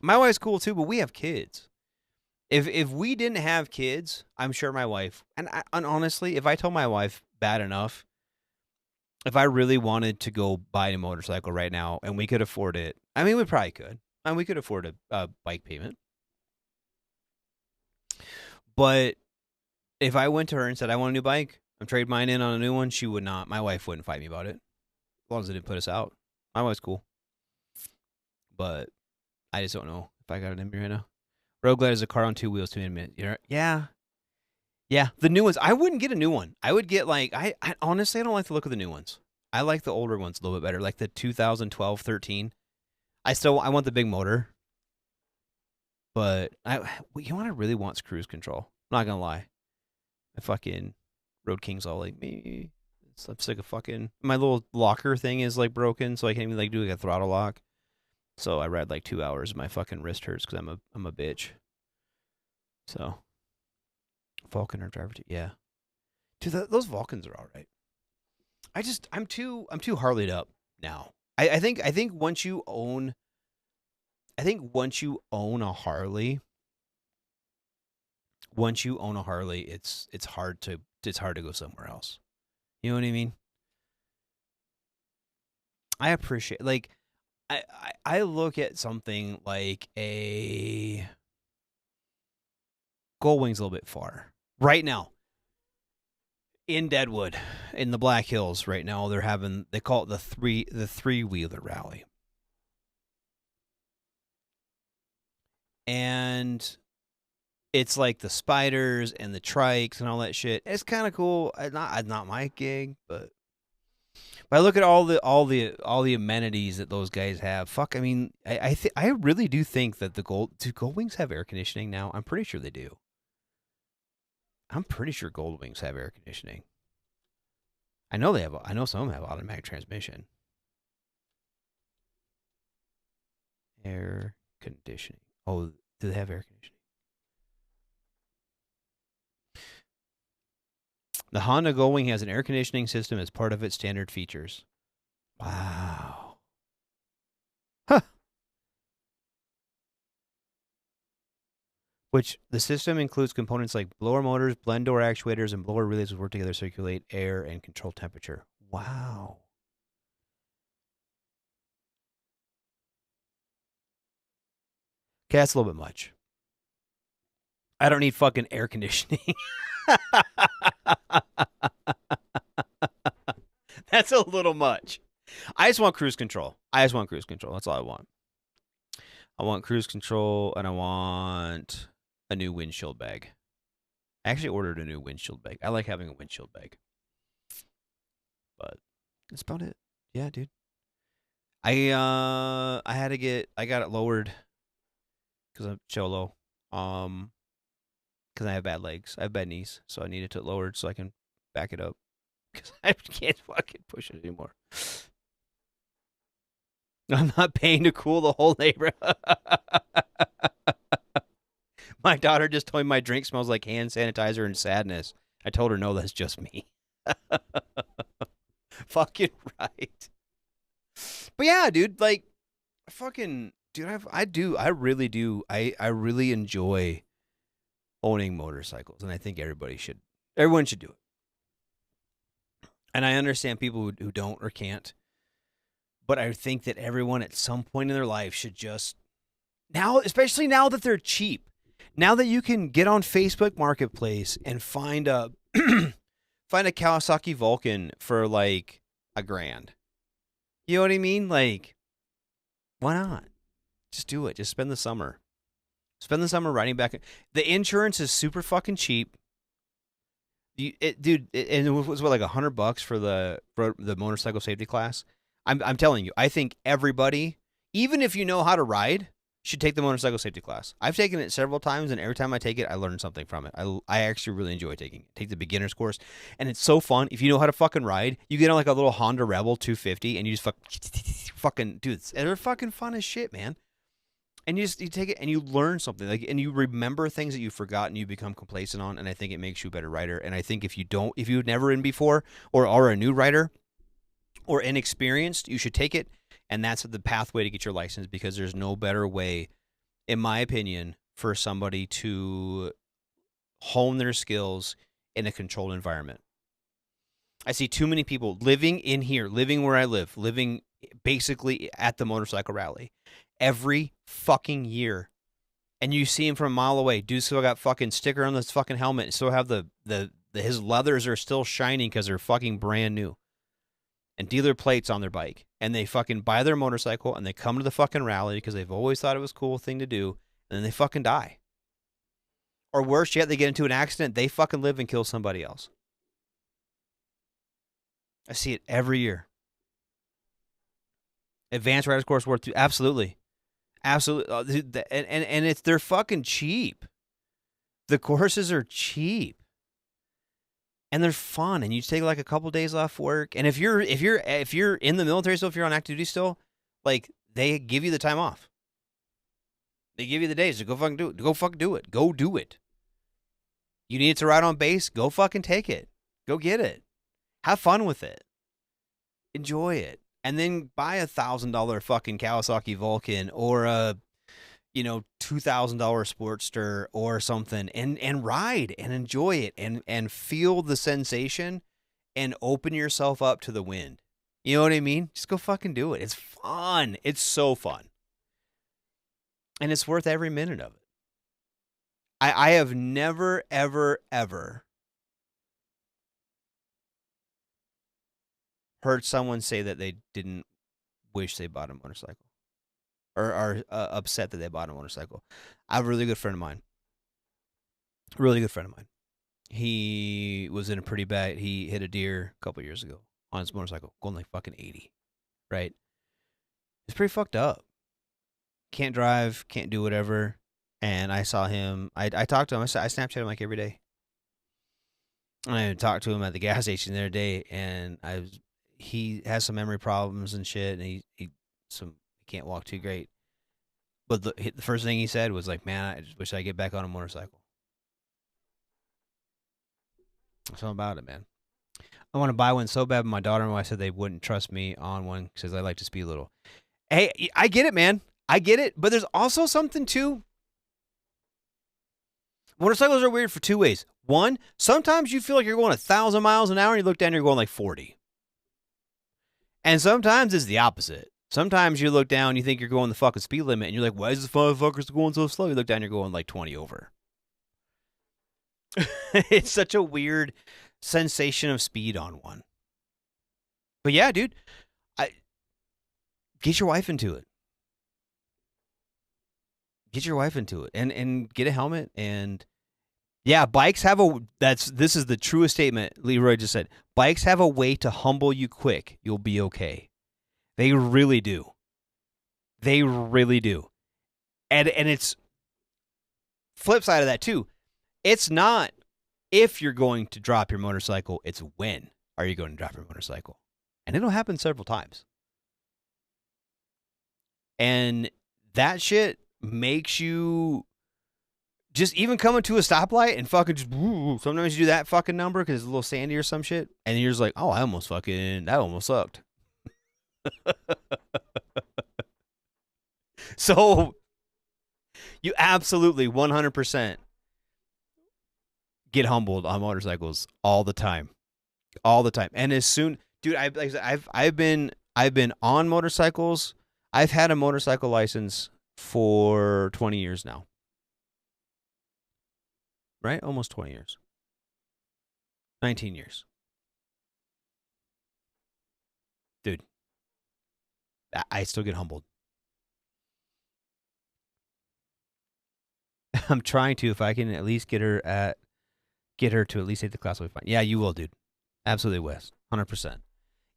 My wife's cool too, but we have kids. If we didn't have kids, I'm sure my wife, and honestly, if I told my wife bad enough, if I really wanted to go buy a motorcycle right now and we could afford it, I mean, we probably could. And we could afford a bike payment. But if I went to her and said, I want a new bike, I'm trading mine in on a new one, she would not. My wife wouldn't fight me about it. As long as it didn't put us out. My wife's cool. But I just don't know if I got it in me right now. Road Glide is a car on two wheels to admit. Yeah. Yeah, the new ones. I wouldn't get a new one. I would get like, I honestly, I don't like the look of the new ones. I like the older ones a little bit better, like the 2012, 13. I want the big motor. But you know what I really want is cruise control. I'm not going to lie. My fucking Road King's all like, me. I'm sick of fucking, my little locker thing is like broken, so I can't even like do like a throttle lock. So I ride like 2 hours and my fucking wrist hurts because I'm a bitch. So Vulcan or driver 2, yeah. Dude, those Vulcans are all right. I'm too Harley'd up now. I think once you own a Harley, it's hard to go somewhere else. You know what I mean? I appreciate, like, I look at something like a Goldwing's a little bit far. Right now, in Deadwood, in the Black Hills, right now, they call it the three-wheeler rally. And it's like the spiders and the trikes and all that shit. It's kind of cool. Not my gig, but I look at all the amenities that those guys have. Fuck, I mean, I really do think that do Goldwings have air conditioning now? I'm pretty sure they do. I'm pretty sure Goldwings have air conditioning. I know some of them have automatic transmission. Air conditioning. Oh, do they have air conditioning? The Honda Goldwing has an air conditioning system as part of its standard features. Wow. Huh. Which the system includes components like blower motors, blend door actuators, and blower relays which work together to circulate air and control temperature. Wow. Okay, that's a little bit much. I don't need fucking air conditioning. That's a little much. I just want cruise control. That's all I want. I want cruise control, and I want a new windshield bag. I actually ordered a new windshield bag. I like having a windshield bag. But that's about it. Yeah, dude. I got it lowered because I'm cholo. Because I have bad legs. I have bad knees, so I needed it lowered so I can back it up. Because I can't fucking push it anymore. I'm not paying to cool the whole neighborhood. My daughter just told me my drink smells like hand sanitizer and sadness. I told her, no, that's just me. Fucking right. But yeah, dude, like, fucking, dude, I really do. I really enjoy owning motorcycles, and I think everyone should do it. And I understand people who don't or can't, but I think that everyone at some point in their life should just, now, especially now that they're cheap, now that you can get on Facebook Marketplace and find a Kawasaki Vulcan for like $1,000. You know what I mean? Like, why not? Just do it. Just spend the summer. Spend the summer riding back. The insurance is super fucking cheap. Dude, and it was what, like $100 for the motorcycle safety class. I'm telling you, I think everybody, even if you know how to ride, should take the motorcycle safety class. I've taken it several times, and every time I take it, I learn something from it. I actually really enjoy taking it. Take the beginner's course, and it's so fun. If you know how to fucking ride, you get on like a little Honda Rebel 250, and you just fucking, dude, they're fucking fun as shit, man. And you take it and you learn something, like, and you remember things that you've forgotten, you become complacent on, and I think it makes you a better writer. And I think if you've never been before, or are a new writer, or inexperienced, you should take it, and that's the pathway to get your license, because there's no better way, in my opinion, for somebody to hone their skills in a controlled environment. I see too many people living where I live, living basically at the motorcycle rally every fucking year. And you see him from a mile away. Dude still got fucking sticker on this fucking helmet. Still have his leathers are still shining because they're fucking brand new. And dealer plates on their bike. And they fucking buy their motorcycle and they come to the fucking rally because they've always thought it was a cool thing to do. And then they fucking die. Or worse yet, they get into an accident, they fucking live and kill somebody else. I see it every year. Advanced Riders Course World 2, absolutely. Absolutely. And they're fucking cheap. The courses are cheap. And they're fun, and you take like a couple days off work. And if you're in the military still, if you're on active duty still, like, they give you the time off. They give you the days to go fucking do it. Go fucking do it. Go do it. You need it to ride on base? Go fucking take it. Go get it. Have fun with it. Enjoy it. And then buy $1,000 fucking Kawasaki Vulcan or a, $2,000 Sportster or something, and ride and enjoy it and feel the sensation and open yourself up to the wind. You know what I mean? Just go fucking do it. It's fun. It's so fun. And it's worth every minute of it. I have never, ever, ever heard someone say that they didn't wish they bought a motorcycle or are upset that they bought a motorcycle. I have a really good friend of mine. He was in a pretty bad, he hit a deer a couple years ago on his motorcycle, going like fucking 80, right? It's pretty fucked up. Can't drive, can't do whatever. And I saw him, I talked to him, I Snapchat him like every day. And I talked to him at the gas station the other day, and he has some memory problems and shit, and he can't walk too great. But the first thing he said was like, man, I just wish I could get back on a motorcycle. Something about it, man. I want to buy one so bad, but my daughter-in-law said they wouldn't trust me on one because I like to speed a little. Hey, I get it, man. I get it. But there's also something, too. Motorcycles are weird for two ways. One, sometimes you feel like you're going 1,000 miles an hour and you look down and you're going like 40. And sometimes it's the opposite. Sometimes you look down and you think you're going the fucking speed limit and you're like, why is this motherfucker going so slow? You look down and you're going like 20 over. It's such a weird sensation of speed on one. But yeah, dude, get your wife into it. Get your wife into it and get a helmet. And yeah, bikes have this is the truest statement Leroy just said. Bikes have a way to humble you quick. You'll be okay. They really do. They really do. And it's flip side of that too. It's not if you're going to drop your motorcycle, it's when are you going to drop your motorcycle. And it'll happen several times. And that shit makes you just even coming to a stoplight and fucking just, sometimes you do that fucking number because it's a little sandy or some shit. And you're just like, oh, that almost sucked. So you absolutely 100% get humbled on motorcycles all the time. And as soon, dude, I've been on motorcycles. I've had a motorcycle license for 20 years now. Right? Almost 20 years. 19 years. Dude, I still get humbled. I'm trying to, if I can at least get her to at least take the class, will be fine. Yeah, you will, dude. Absolutely, Wes. 100%.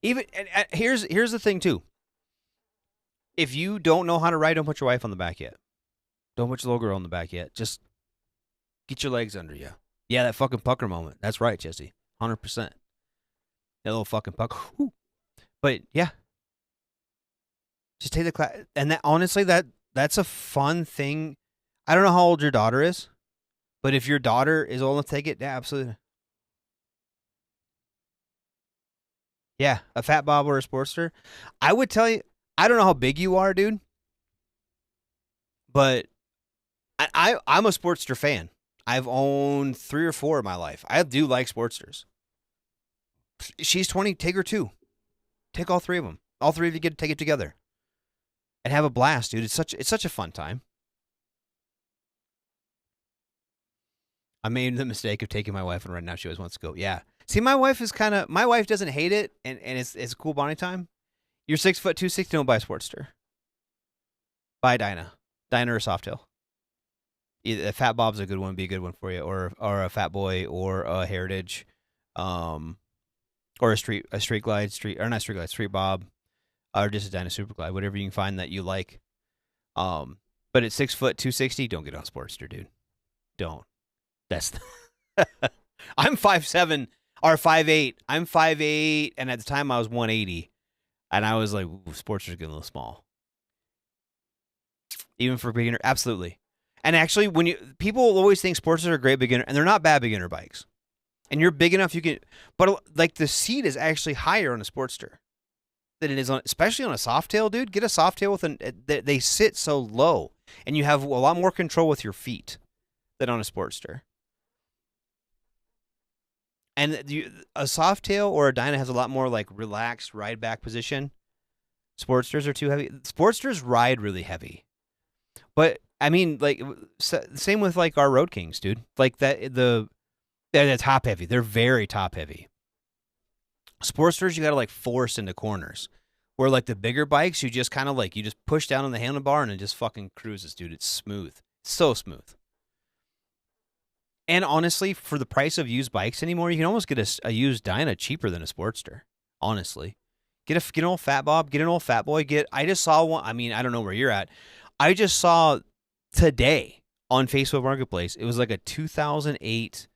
Even here's the thing too. If you don't know how to ride, don't put your wife on the back yet. Don't put your little girl on the back yet. Just get your legs under you. Yeah, that fucking pucker moment. That's right, Jesse. 100%. That little fucking pucker. Whew. But yeah, just take the class. And that honestly, that that's a fun thing. I don't know how old your daughter is, but if your daughter is old enough to take it, yeah, absolutely. Yeah, a Fat Bob or a Sportster. I would tell you, I don't know how big you are, dude, but I'm a Sportster fan. I've owned 3 or 4 in my life. I do like Sportsters. She's 20. Take her 2. Take all 3 of them. All 3 of you get to take it together and have a blast, dude. It's such a fun time. I made the mistake of taking my wife, and right now she always wants to go. Yeah. See, my wife doesn't hate it, and it's a cool bonding time. You're 6'2", 260. Don't buy a Sportster. Buy a Dyna or a Softail. Either a Fat Bob's a good one, be a good one for you, or a Fat Boy, or a Heritage, or a Street Glide, Street Bob, or just a Dyna Super Glide, whatever you can find that you like. But at 6', 260, don't get on Sportster, dude. Don't. That's I'm 5'7" or 5'8". I'm 5'8", and at the time I was 180, and I was like, Sportster's getting a little small. Even for beginner, absolutely. And actually, people always think Sportsters are great beginner, and they're not bad beginner bikes. And you're big enough, you can. But like the seat is actually higher on a Sportster than it is on, especially on a Softail, dude. Get a Softail with they sit so low, and you have a lot more control with your feet than on a Sportster. And a Softail or a Dyna has a lot more like relaxed ride back position. Sportsters are too heavy. Sportsters ride really heavy. But I mean, like, same with like our Road Kings, dude. Like they're top heavy. They're very top heavy. Sportsters, you got to like force into corners. Where like the bigger bikes, you just kind of like, you just push down on the handlebar and it just fucking cruises, dude. It's smooth. It's so smooth. And honestly, for the price of used bikes anymore, you can almost get a used Dyna cheaper than a Sportster. Honestly, get an old Fat Bob, get an old Fat Boy. I just saw one. I mean, I don't know where you're at. I just saw today on Facebook Marketplace. It was like a 2008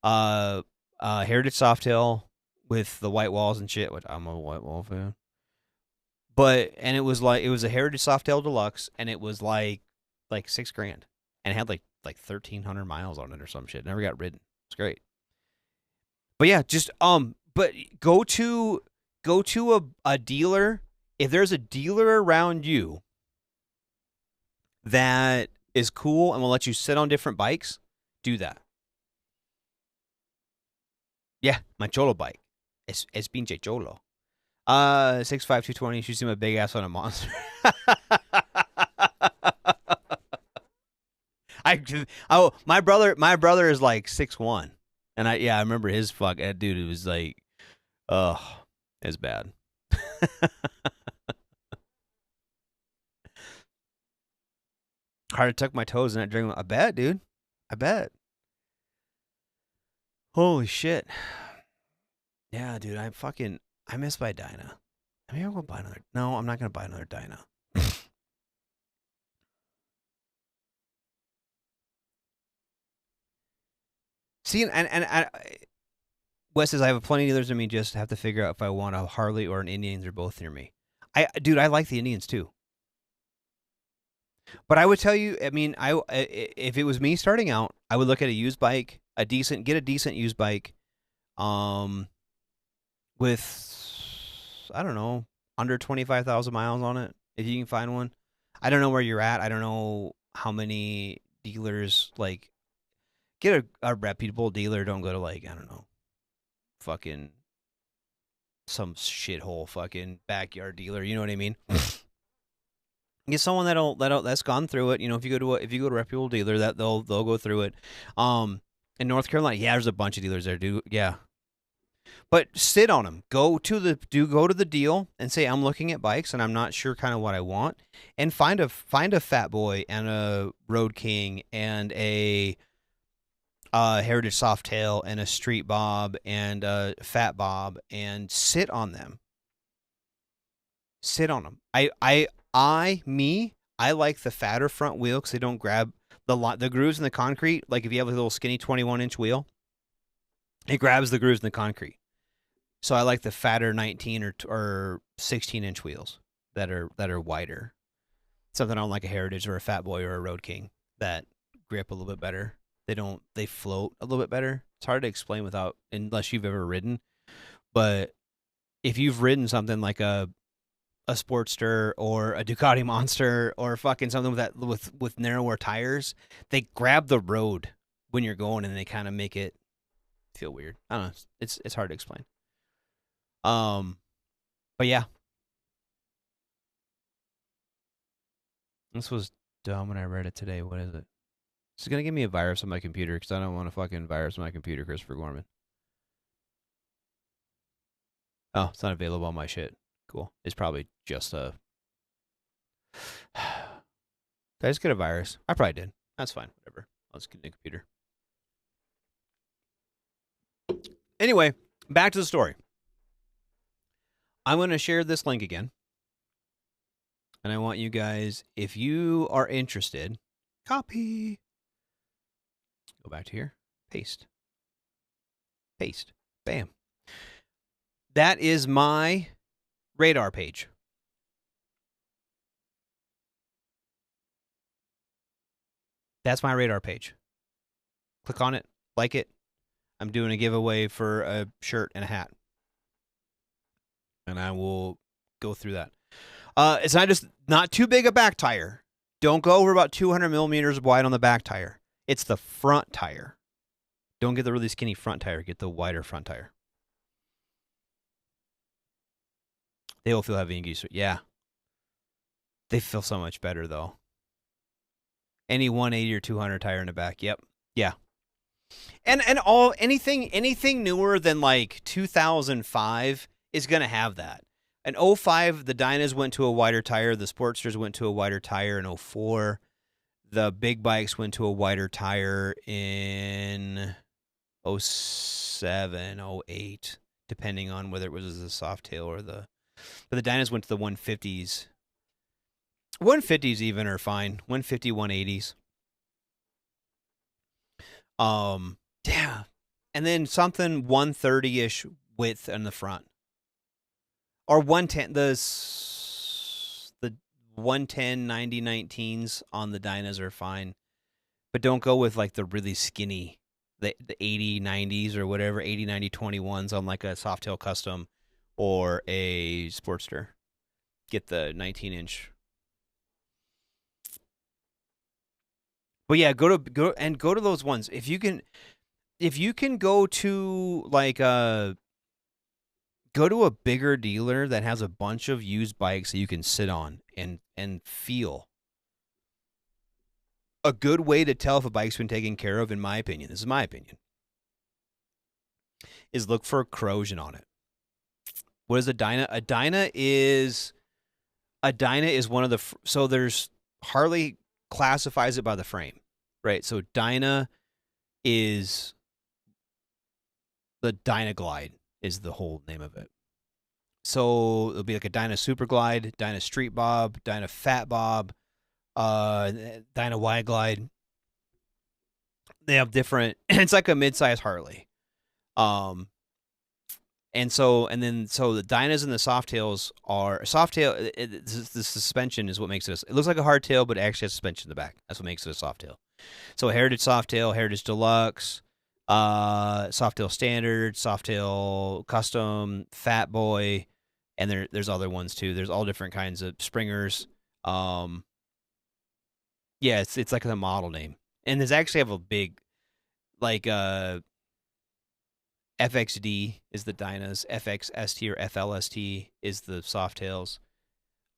Heritage Softail with the white walls and shit. Which I'm a white wall fan. And it was a Heritage Softail Deluxe, and it was like $6,000, and it had like 1,300 miles on it or some shit. Never got ridden. It's great. But yeah, just but go to a dealer. If there's a dealer around you that is cool and will let you sit on different bikes, do that. Yeah, my Cholo bike. Es pinche Cholo. 6'5", 220. You see my big ass on a monster. My brother is like 6'1", and I remember his dude. It was like, it's bad. Hard to tuck my toes in that drink. I bet, dude. I bet. Holy shit. Yeah, dude. I miss my Dyna. Maybe I'm gonna buy another. No, I'm not gonna buy another Dyna. See, and Wes says I have plenty of dealers. I mean, just have to figure out if I want a Harley or an Indians. They're both near me. Dude, I like the Indians too. But I would tell you, I mean, if it was me starting out, I would look at a used bike, get a decent used bike, with, I don't know, under 25,000 miles on it, if you can find one. I don't know where you're at. I don't know how many dealers, like, get a reputable dealer. Don't go to, like, I don't know, fucking some shithole fucking backyard dealer. You know what I mean? Get someone that's gone through it. You know, if you go to a reputable dealer, that they'll go through it. In North Carolina, yeah, there's a bunch of dealers there, dude. Yeah, but sit on them. Go to the deal and say, I'm looking at bikes and I'm not sure kind of what I want, and find a Fat Boy and a Road King and a Heritage Softail and a Street Bob and a Fat Bob, and sit on them. Sit on them. I like the fatter front wheel because they don't grab the grooves in the concrete. Like if you have a little skinny 21-inch wheel, it grabs the grooves in the concrete. So I like the fatter 19 or 16-inch wheels that are wider. something on like a Heritage or a Fat Boy or a Road King that grip a little bit better. They float a little bit better. It's hard to explain unless you've ever ridden. But if you've ridden something like a Sportster or a Ducati Monster or fucking something with narrower tires, they grab the road when you're going and they kind of make it feel weird. I don't know. It's hard to explain. But yeah. This was dumb when I read it today. What is it? It's going to give me a virus on my computer because I don't want a fucking virus on my computer, Christopher Gorman. Oh, it's not available on my shit. Cool. It's probably just a... Did I just get a virus? I probably did. That's fine. Whatever. I'll just get a new computer. Anyway, back to the story. I'm going to share this link again. And I want you guys, if you are interested, copy. Go back to here. Paste. Paste. Bam. That is my radar page. That's my radar page. Click on it. Like it. I'm doing a giveaway for a shirt and a hat. And I will go through that. It's not too big a back tire. Don't go over about 200 millimeters wide on the back tire. It's the front tire. Don't get the really skinny front tire. Get the wider front tire. They will feel heavy and greasy. Yeah. They feel so much better, though. Any 180 or 200 tire in the back. Yep. Yeah. And anything newer than like 2005 is going to have that. In 05, the Dynas went to a wider tire. The Sportsters went to a wider tire in 04. The big bikes went to a wider tire in 07, 08, depending on whether it was the Softail or the... But the Dynas went to the 150s. 150s even are fine. 150, 180s. Yeah. And then something 130-ish width in the front. Or 110, the 110, 90, 19s on the Dynas are fine. But don't go with like the really skinny, the 80, 90s or whatever, 80, 90, 21s on like a Softail Custom or a Sportster. Get the 19-inch. But yeah, go to those ones. If you can go to like go to a bigger dealer that has a bunch of used bikes that you can sit on and feel. A good way to tell if a bike's been taken care of, in my opinion, this is my opinion, is look for corrosion on it. What is a Dyna? A Dyna is one of the... So there's... Harley classifies it by the frame, right? So Dyna is... The Dyna Glide is the whole name of it. So it'll be like a Dyna Super Glide, Dyna Street Bob, Dyna Fat Bob, Dyna Wide Glide. They have different... It's like a mid-size Harley. And so the Dynas and the Softails are... Softail, the suspension is what makes it... It looks like a hardtail, but it actually has suspension in the back. That's what makes it a Softail. So Heritage Softail, Heritage Deluxe... Softail Standard, Softail Custom, Fat Boy, and there's other ones too. There's all different kinds of Springers. Yeah, it's like the model name, and there's actually have a big, like FXD is the Dynas, FXST or FLST is the Softails.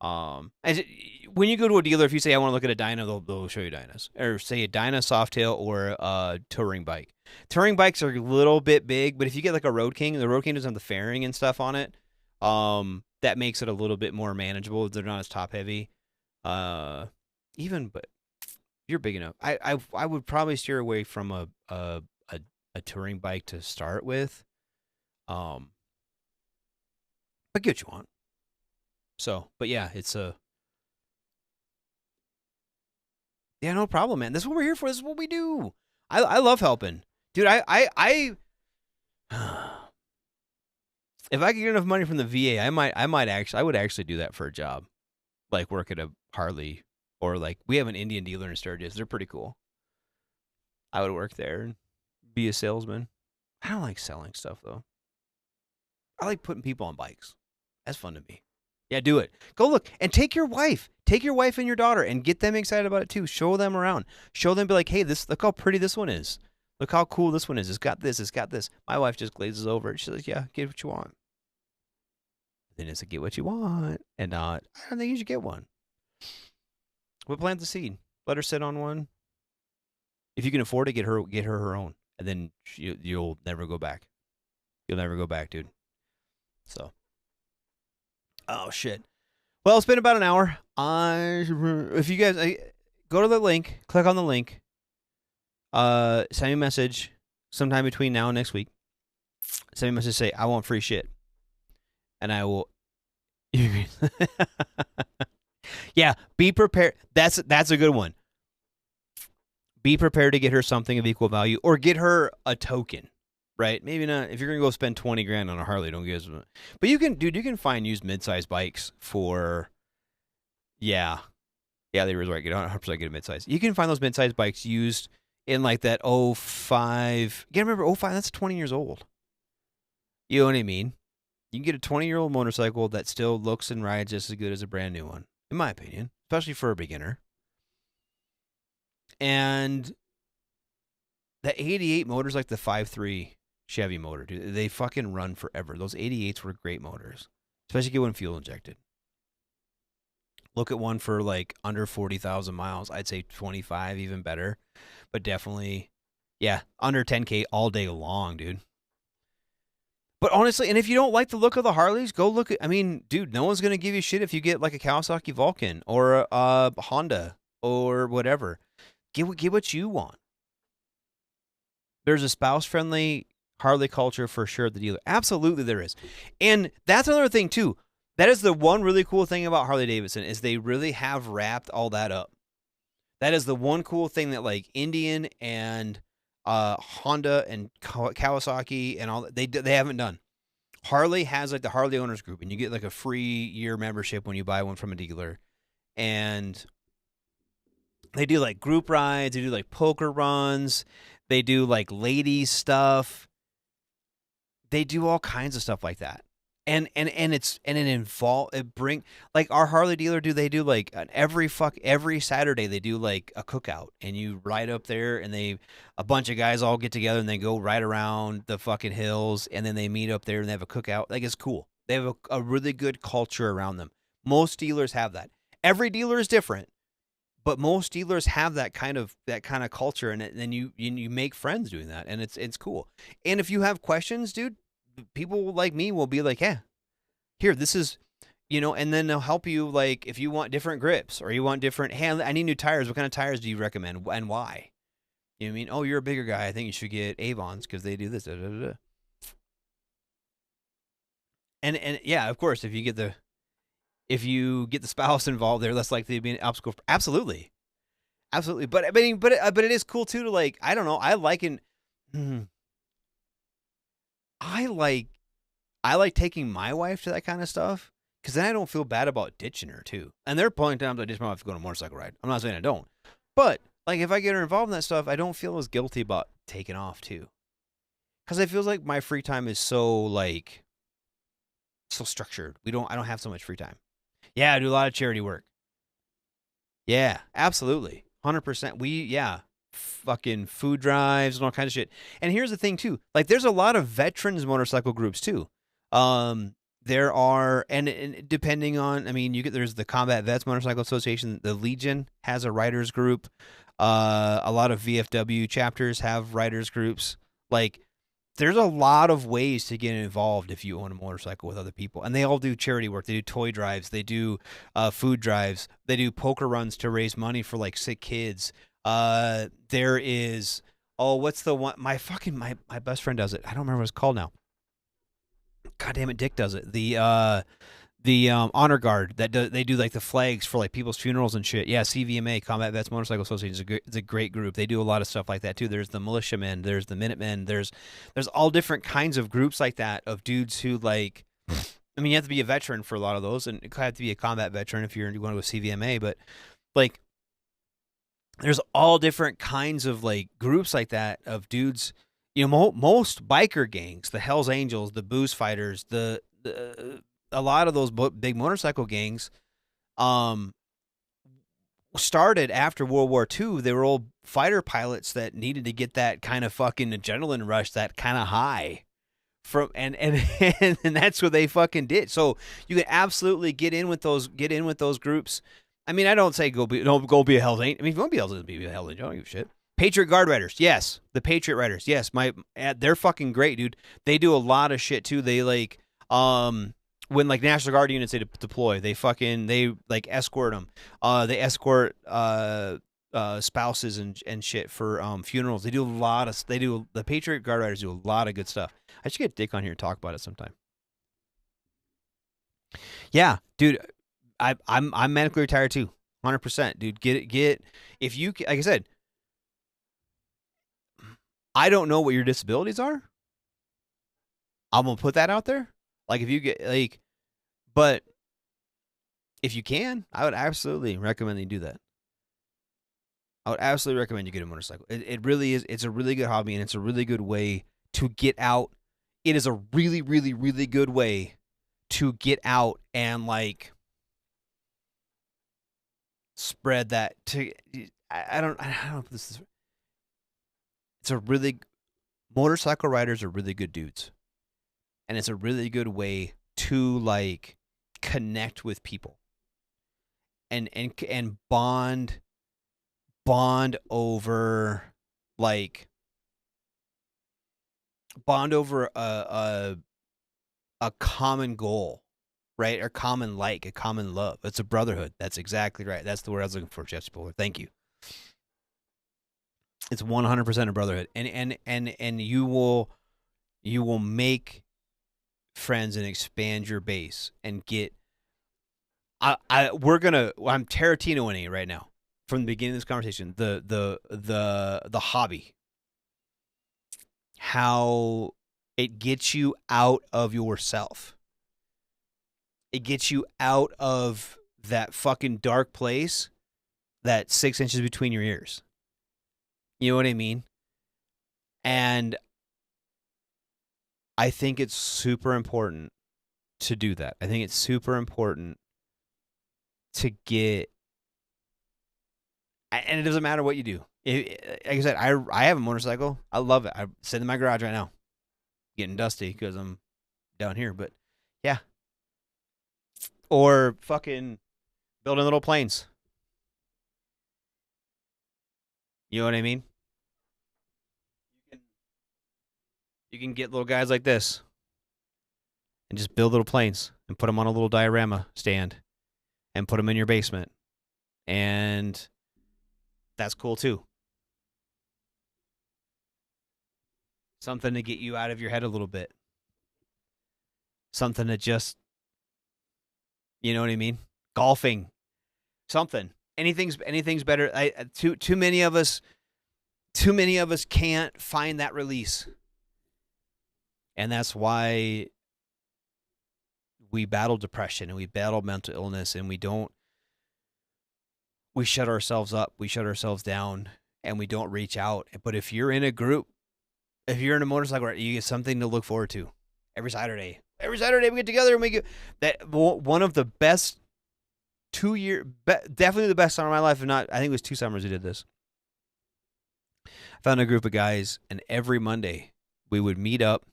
When you go to a dealer, if you say I want to look at a Dyna, they'll show you Dynas, or say a Dyna Softail or a touring bike. Touring bikes are a little bit big, but if you get like a Road King, the Road King doesn't have the fairing and stuff on it. That makes it a little bit more manageable. They're not as top heavy. But you're big enough. I would probably steer away from a touring bike to start with. But get what you want. So, but yeah, it's yeah, no problem, man. This is what we're here for. This is what we do. I love helping. Dude, I if I could get enough money from the VA, I would actually do that for a job. Like work at a Harley Or like we have an Indian dealer in Sturgis. They're pretty cool. I would work there and be a salesman. I don't like selling stuff though. I like putting people on bikes. That's fun to me. Yeah, do it. Go look and take your wife. Take your wife and your daughter and get them excited about it too. Show them around. Show them, be like, hey, look how pretty this one is. Look how cool this one is. It's got this. It's got this. My wife just glazes over it. She's like, yeah, get what you want. Then it's like, get what you want. And I don't think you should get one. But plant the seed. Let her sit on one. If you can afford it, get her her own. And then you'll never go back. You'll never go back, dude. So. Oh, shit. Well, it's been about an hour. If you guys go to the link, click on the link, send me a message sometime between now and next week. Send me a message, say, I want free shit. And I will. Yeah, be prepared. That's a good one. Be prepared to get her something of equal value or get her a token, right? Maybe not. If you're going to go spend 20 grand on a Harley, don't give us. But you can find used mid-size bikes for, yeah, they were right. Get 100% get a mid-size. You can find those mid-size bikes used in like that 05. You gotta remember 05, that's 20 years old. You know what I mean? You can get a 20-year-old motorcycle that still looks and rides just as good as a brand new one, in my opinion, especially for a beginner. And the 88 motors, like the 5.3 Chevy motor, dude, they fucking run forever. Those 88s were great motors, especially get one fuel injected. Look at one for like under 40,000 miles. I'd say 25, even better. But definitely, yeah, under 10K all day long, dude. But honestly, and if you don't like the look of the Harleys, go look at, I mean, dude, no one's going to give you shit if you get like a Kawasaki Vulcan or a Honda or whatever. Get what you want. There's a spouse-friendly Harley culture for sure at the dealer. Absolutely there is. And that's another thing too. That is the one really cool thing about Harley-Davidson is they really have wrapped all that up. That is the one cool thing that like Indian and Honda and Kawasaki and all that, they haven't done. Harley has like the Harley Owners Group, and you get like a free year membership when you buy one from a dealer. And they do like group rides, they do like poker runs, they do like ladies stuff. They do all kinds of stuff like that. And it bring like our Harley dealer they do like every Saturday they do like a cookout, and you ride up there and a bunch of guys all get together and they go right around the fucking hills, and then they meet up there and they have a cookout. Like, it's cool. They have a really good culture around them. Most dealers have that. Every dealer is different, but most dealers have that kind of culture, and then you make friends doing that, and it's cool. And if you have questions, dude, people like me will be like, yeah, here, this is, and then they'll help you, like, if you want different grips or you want different, hey, I need new tires. What kind of tires do you recommend and why? You know what I mean? Oh, you're a bigger guy. I think you should get Avons because they do this. Da, da, da, da. And yeah, of course, if you get the spouse involved, they're less likely to be an obstacle. Absolutely. But I mean, but it is cool too to, like, I don't know. I like taking my wife to that kind of stuff, because then I don't feel bad about ditching her too. And there are plenty of times I ditch my wife to go on a motorcycle ride. I'm not saying I don't, but like if I get her involved in that stuff, I don't feel as guilty about taking off too, because I feel like my free time is so structured. I don't have so much free time. Yeah, I do a lot of charity work. Yeah, absolutely, 100%. Fucking food drives and all kinds of shit. And here's the thing too, like there's a lot of veterans motorcycle groups too. There are, and depending on, I mean, there's the Combat Vets Motorcycle Association. The Legion has a writers group. A lot of VFW chapters have writers groups. Like, there's a lot of ways to get involved if you own a motorcycle with other people, and they all do charity work. They do toy drives. They do food drives. They do poker runs to raise money for like sick kids. There is, what's the one? My best friend does it. I don't remember what it's called now. God damn it, Dick does it. The honor guard they do like the flags for like people's funerals and shit. Yeah, CVMA, Combat Vets Motorcycle Association, is a great group. They do a lot of stuff like that too. There's the militiamen, there's the Minutemen, there's all different kinds of groups like that of dudes who, like, I mean, you have to be a veteran for a lot of those, and you have to be a combat veteran if you want to go CVMA, but like there's all different kinds of like groups like that of dudes. You know, most biker gangs, the Hells Angels, the Booze Fighters, a lot of those big motorcycle gangs, started after World War II. They were old fighter pilots that needed to get that kind of fucking adrenaline rush, that kind of high from, and and that's what they fucking did. So you can absolutely get in with those groups. I mean, I don't say don't go be a Hell's Angel. I mean, if you want to be a Hell's Angel, I don't give a shit. Patriot Guard Riders, yes. The Patriot Riders, yes. They're fucking great, dude. They do a lot of shit too. They like when like National Guard units they deploy, they like escort them. They escort spouses and shit for funerals. They do the Patriot Guard Riders do a lot of good stuff. I should get Dick on here and talk about it sometime. Yeah, dude, I'm medically retired too, 100%, dude. Get if you like I said. I don't know what your disabilities are. I'm gonna put that out there. Like if you get like, but if you can, I would absolutely recommend you do that. I would absolutely recommend you get a motorcycle. It really is. It's a really good hobby and it's a really good way to get out. It is a really, really, really good way to get out and like spread that to. I don't know if this is. It's a really motorcycle riders are really good dudes. And it's a really good way to like connect with people and bond over like a common goal, right? Or a common love. It's a brotherhood. That's exactly right. That's the word I was looking for, Jeff Spoiler. Thank you. It's 100% a brotherhood, and you will make friends and expand your base and get. I'm Tarantinoing it right now from the beginning of this conversation. The hobby, how it gets you out of yourself. It gets you out of that fucking dark place, that 6 inches between your ears. You know what I mean? And I think it's super important to do that. I think it's super important to get, and it doesn't matter what you do. Like I said, I have a motorcycle. I love it. I sit in my garage right now, getting dusty because I'm down here. But yeah, or fucking building little planes. You know what I mean? You can get little guys like this and just build little planes and put them on a little diorama stand and put them in your basement. And that's cool too. Something to get you out of your head a little bit. Something to just, you know what I mean? Golfing. Something. Anything's better. Too many of us can't find that release. And that's why we battle depression and we battle mental illness and we shut ourselves up, we shut ourselves down, and we don't reach out. But if you're in a group, if you're in a motorcycle ride, you get something to look forward to every Saturday. Every Saturday we get together and we get that one of the best 2 year, definitely the best summer of my life. If not, I think it was 2 summers we did this. I found a group of guys, and every Monday we would meet up.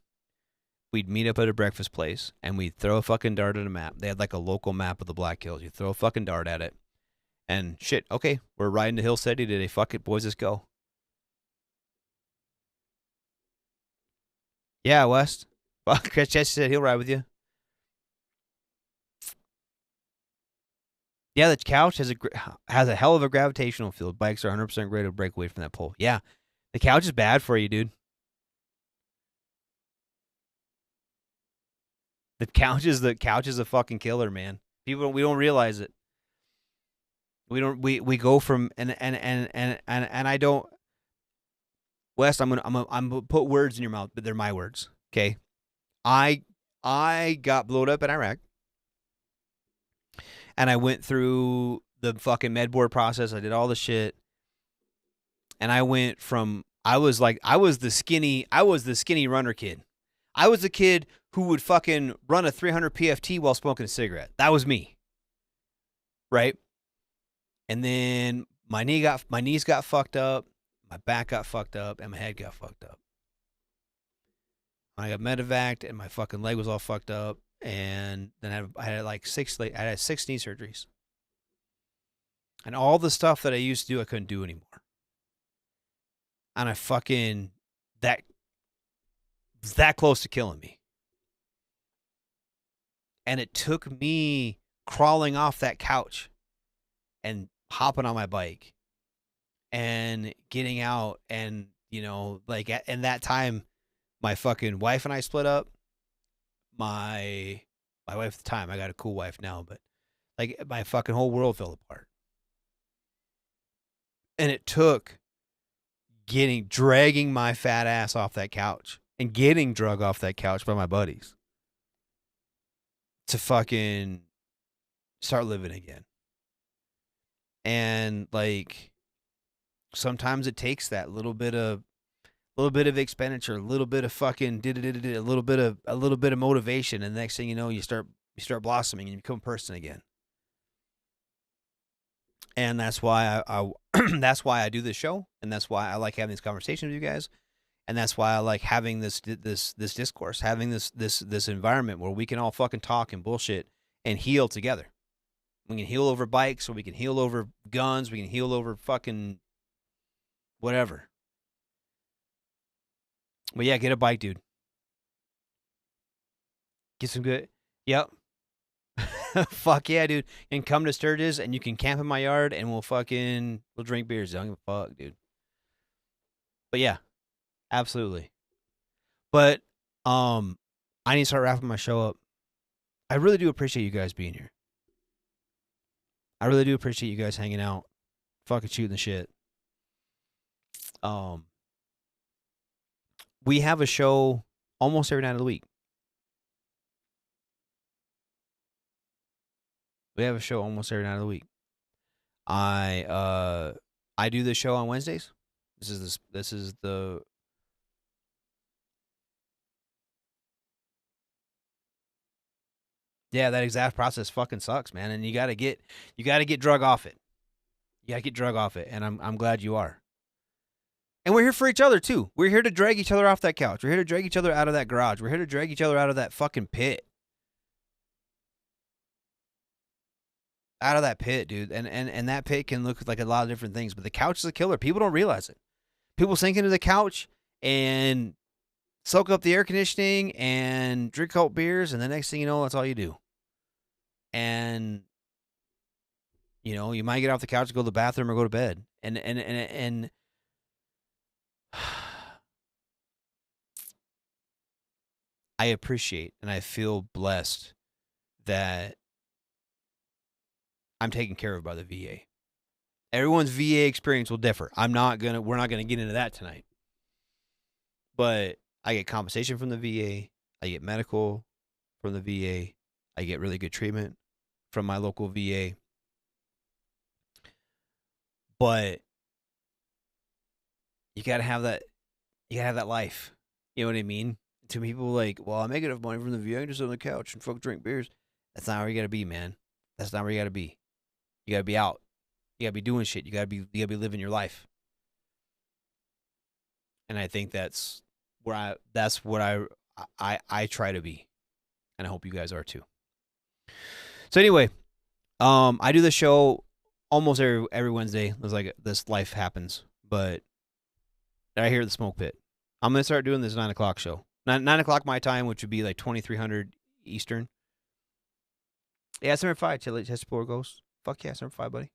We'd meet up at a breakfast place, and we'd throw a fucking dart at a map. They had like a local map of the Black Hills. You throw a fucking dart at it, and shit, okay, we're riding to Hill City today. Fuck it, boys, let's go. Yeah, West. Fuck, Chris Chester said he'll ride with you. Yeah, the couch has a hell of a gravitational field. Bikes are 100% great to break away from that pole. Yeah, the couch is bad for you, dude. The couch is a fucking killer, man. We don't realize it. We go from and I don't. Wes, I'm gonna put words in your mouth, but they're my words. Okay, I got blown up in Iraq, and I went through the fucking med board process. I did all the shit, And I went from I was the skinny runner kid. I was the kid who would fucking run a 300 PFT while smoking a cigarette. That was me. Right? And then my knees got fucked up, my back got fucked up, and my head got fucked up. I got medevaced and my fucking leg was all fucked up, and then I had like 6 knee surgeries. And all the stuff that I used to do I couldn't do anymore. And I fucking that close to killing me. And it took me crawling off that couch and hopping on my bike and getting out, and like in that time my fucking wife and I split up. My wife at the time, I got a cool wife now, but like my fucking whole world fell apart. And it took dragging my fat ass off that couch and getting drug off that couch by my buddies to fucking start living again. And like sometimes it takes that little bit of expenditure, a little bit of fucking a little bit of motivation, and the next thing you know, you start blossoming and you become a person again. And that's why I that's why I do this show, and that's why I like having these conversations with you guys, and that's why I like having this discourse, having this environment where we can all fucking talk and bullshit and heal together. We can heal over bikes, or we can heal over guns, we can heal over fucking whatever. But yeah, get a bike, dude. Get some good. Yep. Fuck yeah, dude. And come to Sturgis, and you can camp in my yard, and we'll drink beers. I don't give a fuck, dude. But yeah, absolutely. But I need to start wrapping my show up. I really do appreciate you guys being here. I really do appreciate you guys hanging out, fucking shooting the shit. We have a show almost every night of the week. We have a show almost every night of the week. I do this show on Wednesdays. This is the Yeah, that exact process fucking sucks, man. And you gotta get drug off it. You gotta get drug off it, and I'm glad you are. And we're here for each other too. We're here to drag each other off that couch. We're here to drag each other out of that garage. We're here to drag each other out of that fucking pit. Out of that pit, dude. And that pit can look like a lot of different things, but the couch is a killer. People don't realize it. People sink into the couch and soak up the air conditioning and drink cold beers, and the next thing you know, that's all you do. And you might get off the couch to go to the bathroom or go to bed. And I appreciate and I feel blessed that I'm taken care of by the VA. Everyone's VA experience will differ. We're not gonna get into that tonight. But I get compensation from the VA. I get medical from the VA. I get really good treatment from my local VA. But you gotta have that. You gotta have that life. You know what I mean? To people like, well, I make enough money from the VA, I just sit on the couch and fuck drink beers. That's not where you gotta be, man. That's not where you gotta be. You gotta be out. You gotta be doing shit. You gotta be living your life. And I think that's what I try to be. And I hope you guys are too. So anyway, I do the show almost every Wednesday. It's like this life happens, but right here at the Smoke Pit. I'm gonna start doing this 9:00 show. 9:00 my time, which would be like 2300 Eastern. Yeah, it's number 5. Chili Chesapeake Ghost. Fuck yeah, it's number 5, buddy.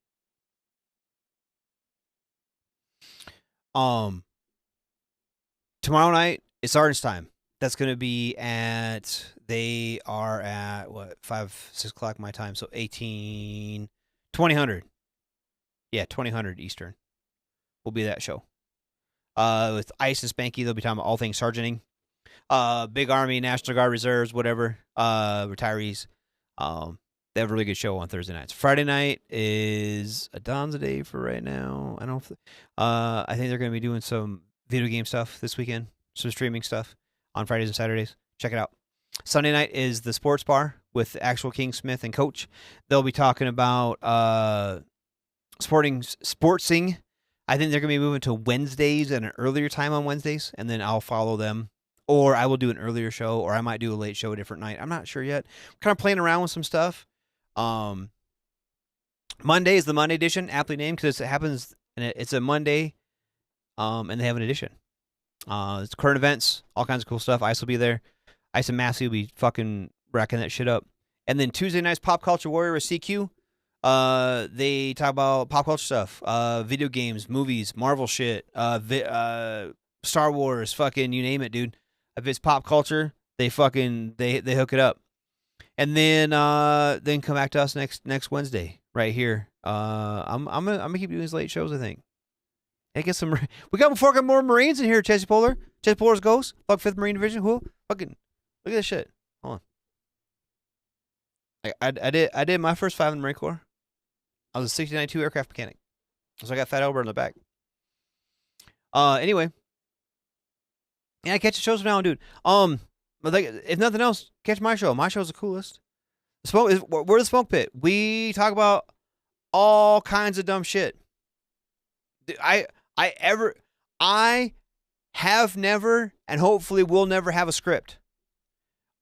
Tomorrow night it's Sergeant's time. That's gonna be they are at what 6 o'clock my time, so 2000. Yeah, 2000 Eastern will be that show. With Ice and Spanky, they'll be talking about all things sergeanting. Big Army, National Guard reserves, whatever, retirees. They have a really good show on Thursday nights. Friday night is a Don's day for right now. I don't. I think they're going to be doing some video game stuff this weekend, some streaming stuff on Fridays and Saturdays. Check it out. Sunday night is the sports bar with actual King Smith and Coach. They'll be talking about sportsing. I think they're going to be moving to Wednesdays at an earlier time on Wednesdays, and then I'll follow them. Or I will do an earlier show, or I might do a late show a different night. I'm not sure yet. I'm kind of playing around with some stuff. Monday is the Monday edition, aptly named because it happens, and it's a Monday, and they have an edition. It's current events, all kinds of cool stuff. Ice will be there. Ice and Massey will be fucking racking that shit up. And then Tuesday night's Pop Culture Warrior with CQ. They talk about pop culture stuff, video games, movies, Marvel shit, Star Wars, fucking you name it, dude. If it's pop culture, they hook it up. And then come back to us next Wednesday right here. I'm gonna keep doing these late shows. I think. I get some. We got more Marines in here. Chessie Polar, Chessie Polar's Ghost, fuck 5th Marine Division. Who fucking look at this shit. Hold on. I did my first 5 in the Marine Corps. I was a 69-2 aircraft mechanic, so I got Fat Elber in the back. Anyway, yeah, I catch the shows from now on, dude. But like, if nothing else, catch my show. My show's the coolest. We're the Smoke Pit. We talk about all kinds of dumb shit. I have never, and hopefully will never have a script.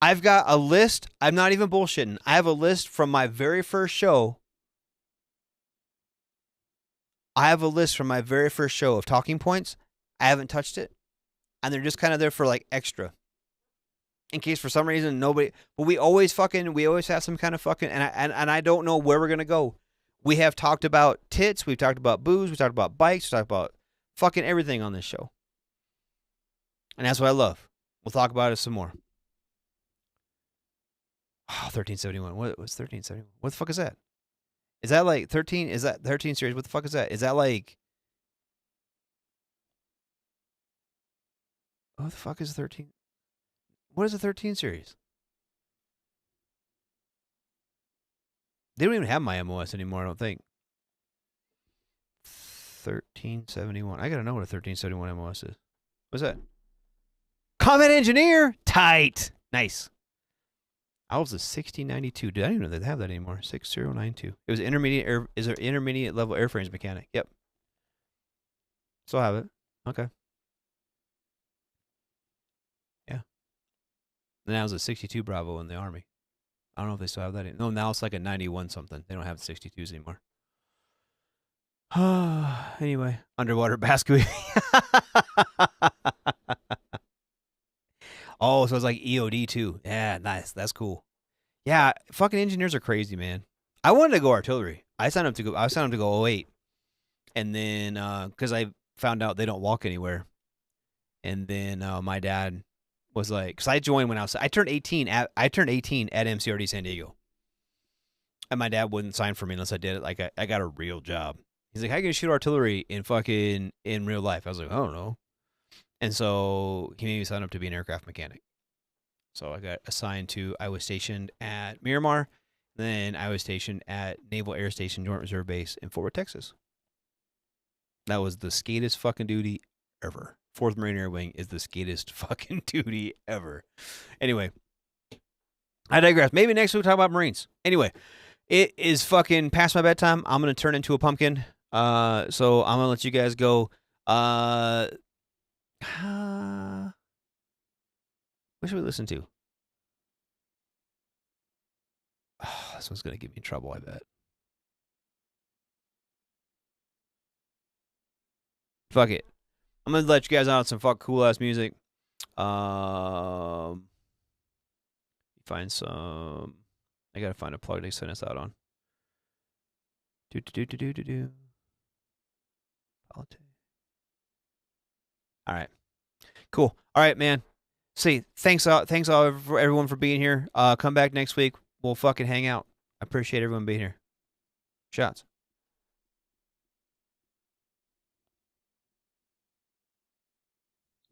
I've got a list. I'm not even bullshitting. I have a list from my very first show. Of talking points. I haven't touched it. And they're just kind of there for like extra. In case for some reason nobody, but we always have some kind of fucking, and I don't know where we're going to go. We have talked about tits. We've talked about booze. We talked about bikes. We talked about fucking everything on this show. And that's what I love. We'll talk about it some more. Oh, 1371. What's 1371? What the fuck is that? Is that like 13? Is that 13 series? What the fuck is that? Is that like... What the fuck is 13? What is a 13 series? They don't even have my MOS anymore, I don't think. 1371. I gotta know what a 1371 MOS is. What's that? Combat Engineer! Tight! Nice. I was a 1692. Dude, I didn't even know they have that anymore. 6092. It was intermediate level airframes mechanic. Yep. Still have it. Okay. Yeah. And that was a 62 Bravo in the Army. I don't know if they still have that. No, now it's like a 91 something. They don't have 62s anymore. Anyway, underwater basket. Oh, so it's like EOD too. Yeah, nice. That's cool. Yeah, fucking engineers are crazy, man. I wanted to go artillery. I signed up to go 08. And then because I found out they don't walk anywhere. And then my dad was like, because I joined when I turned 18 at MCRD San Diego. And my dad wouldn't sign for me unless I did it like I got a real job. He's like, how can you shoot artillery in real life? I was like, I don't know. And so he made me sign up to be an aircraft mechanic. So I got assigned I was stationed at Miramar. Then I was stationed at Naval Air Station Joint Reserve Base in Fort Worth, Texas. That was the skatest fucking duty ever. 4th Marine Air Wing is the skatest fucking duty ever. Anyway, I digress. Maybe next week we'll talk about Marines. Anyway, it is fucking past my bedtime. I'm going to turn into a pumpkin. So I'm going to let you guys go. What should we listen to? Oh, this one's going to get me in trouble, I bet. Fuck it. I'm going to let you guys out on some fuck cool-ass music. Find some... I got to find a plug to send us out on. Do. Politics. All right. Cool. All right, man. See, thanks all for everyone for being here. Come back next week. We'll fucking hang out. I appreciate everyone being here. Shots.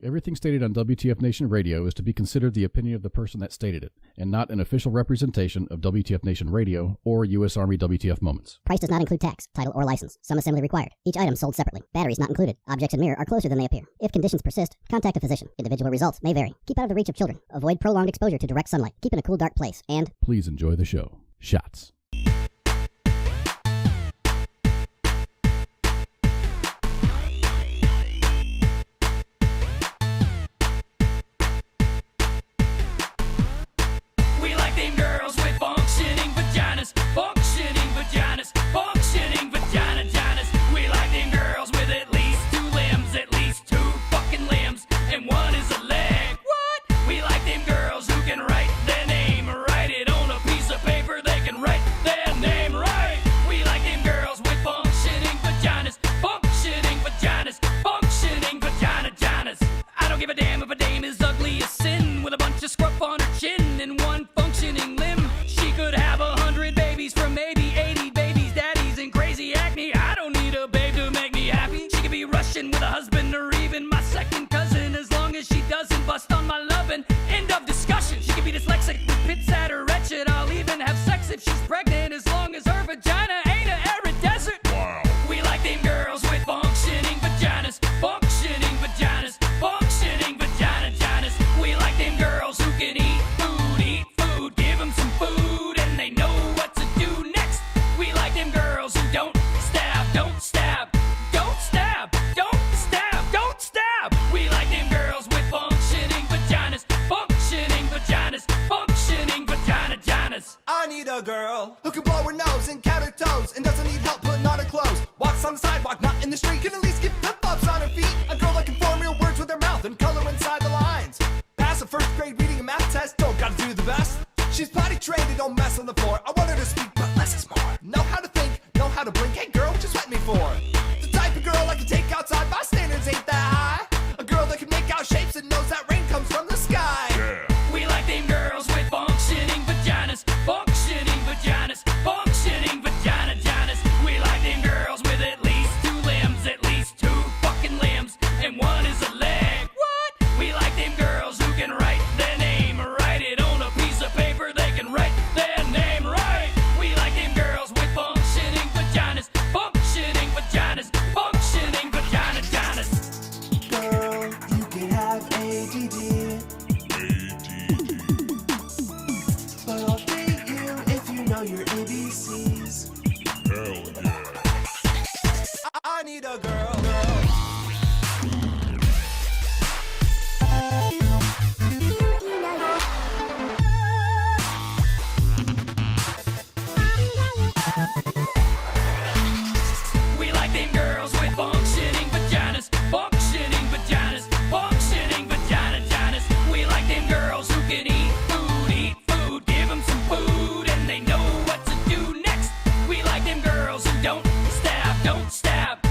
Everything stated on WTF Nation Radio is to be considered the opinion of the person that stated it, and not an official representation of WTF Nation Radio or U.S. Army WTF Moments. Price does not include tax, title, or license. Some assembly required. Each item sold separately. Batteries not included. Objects in mirror are closer than they appear. If conditions persist, contact a physician. Individual results may vary. Keep out of the reach of children. Avoid prolonged exposure to direct sunlight. Keep in a cool, dark place. And please enjoy the show. Shots. Don't stab.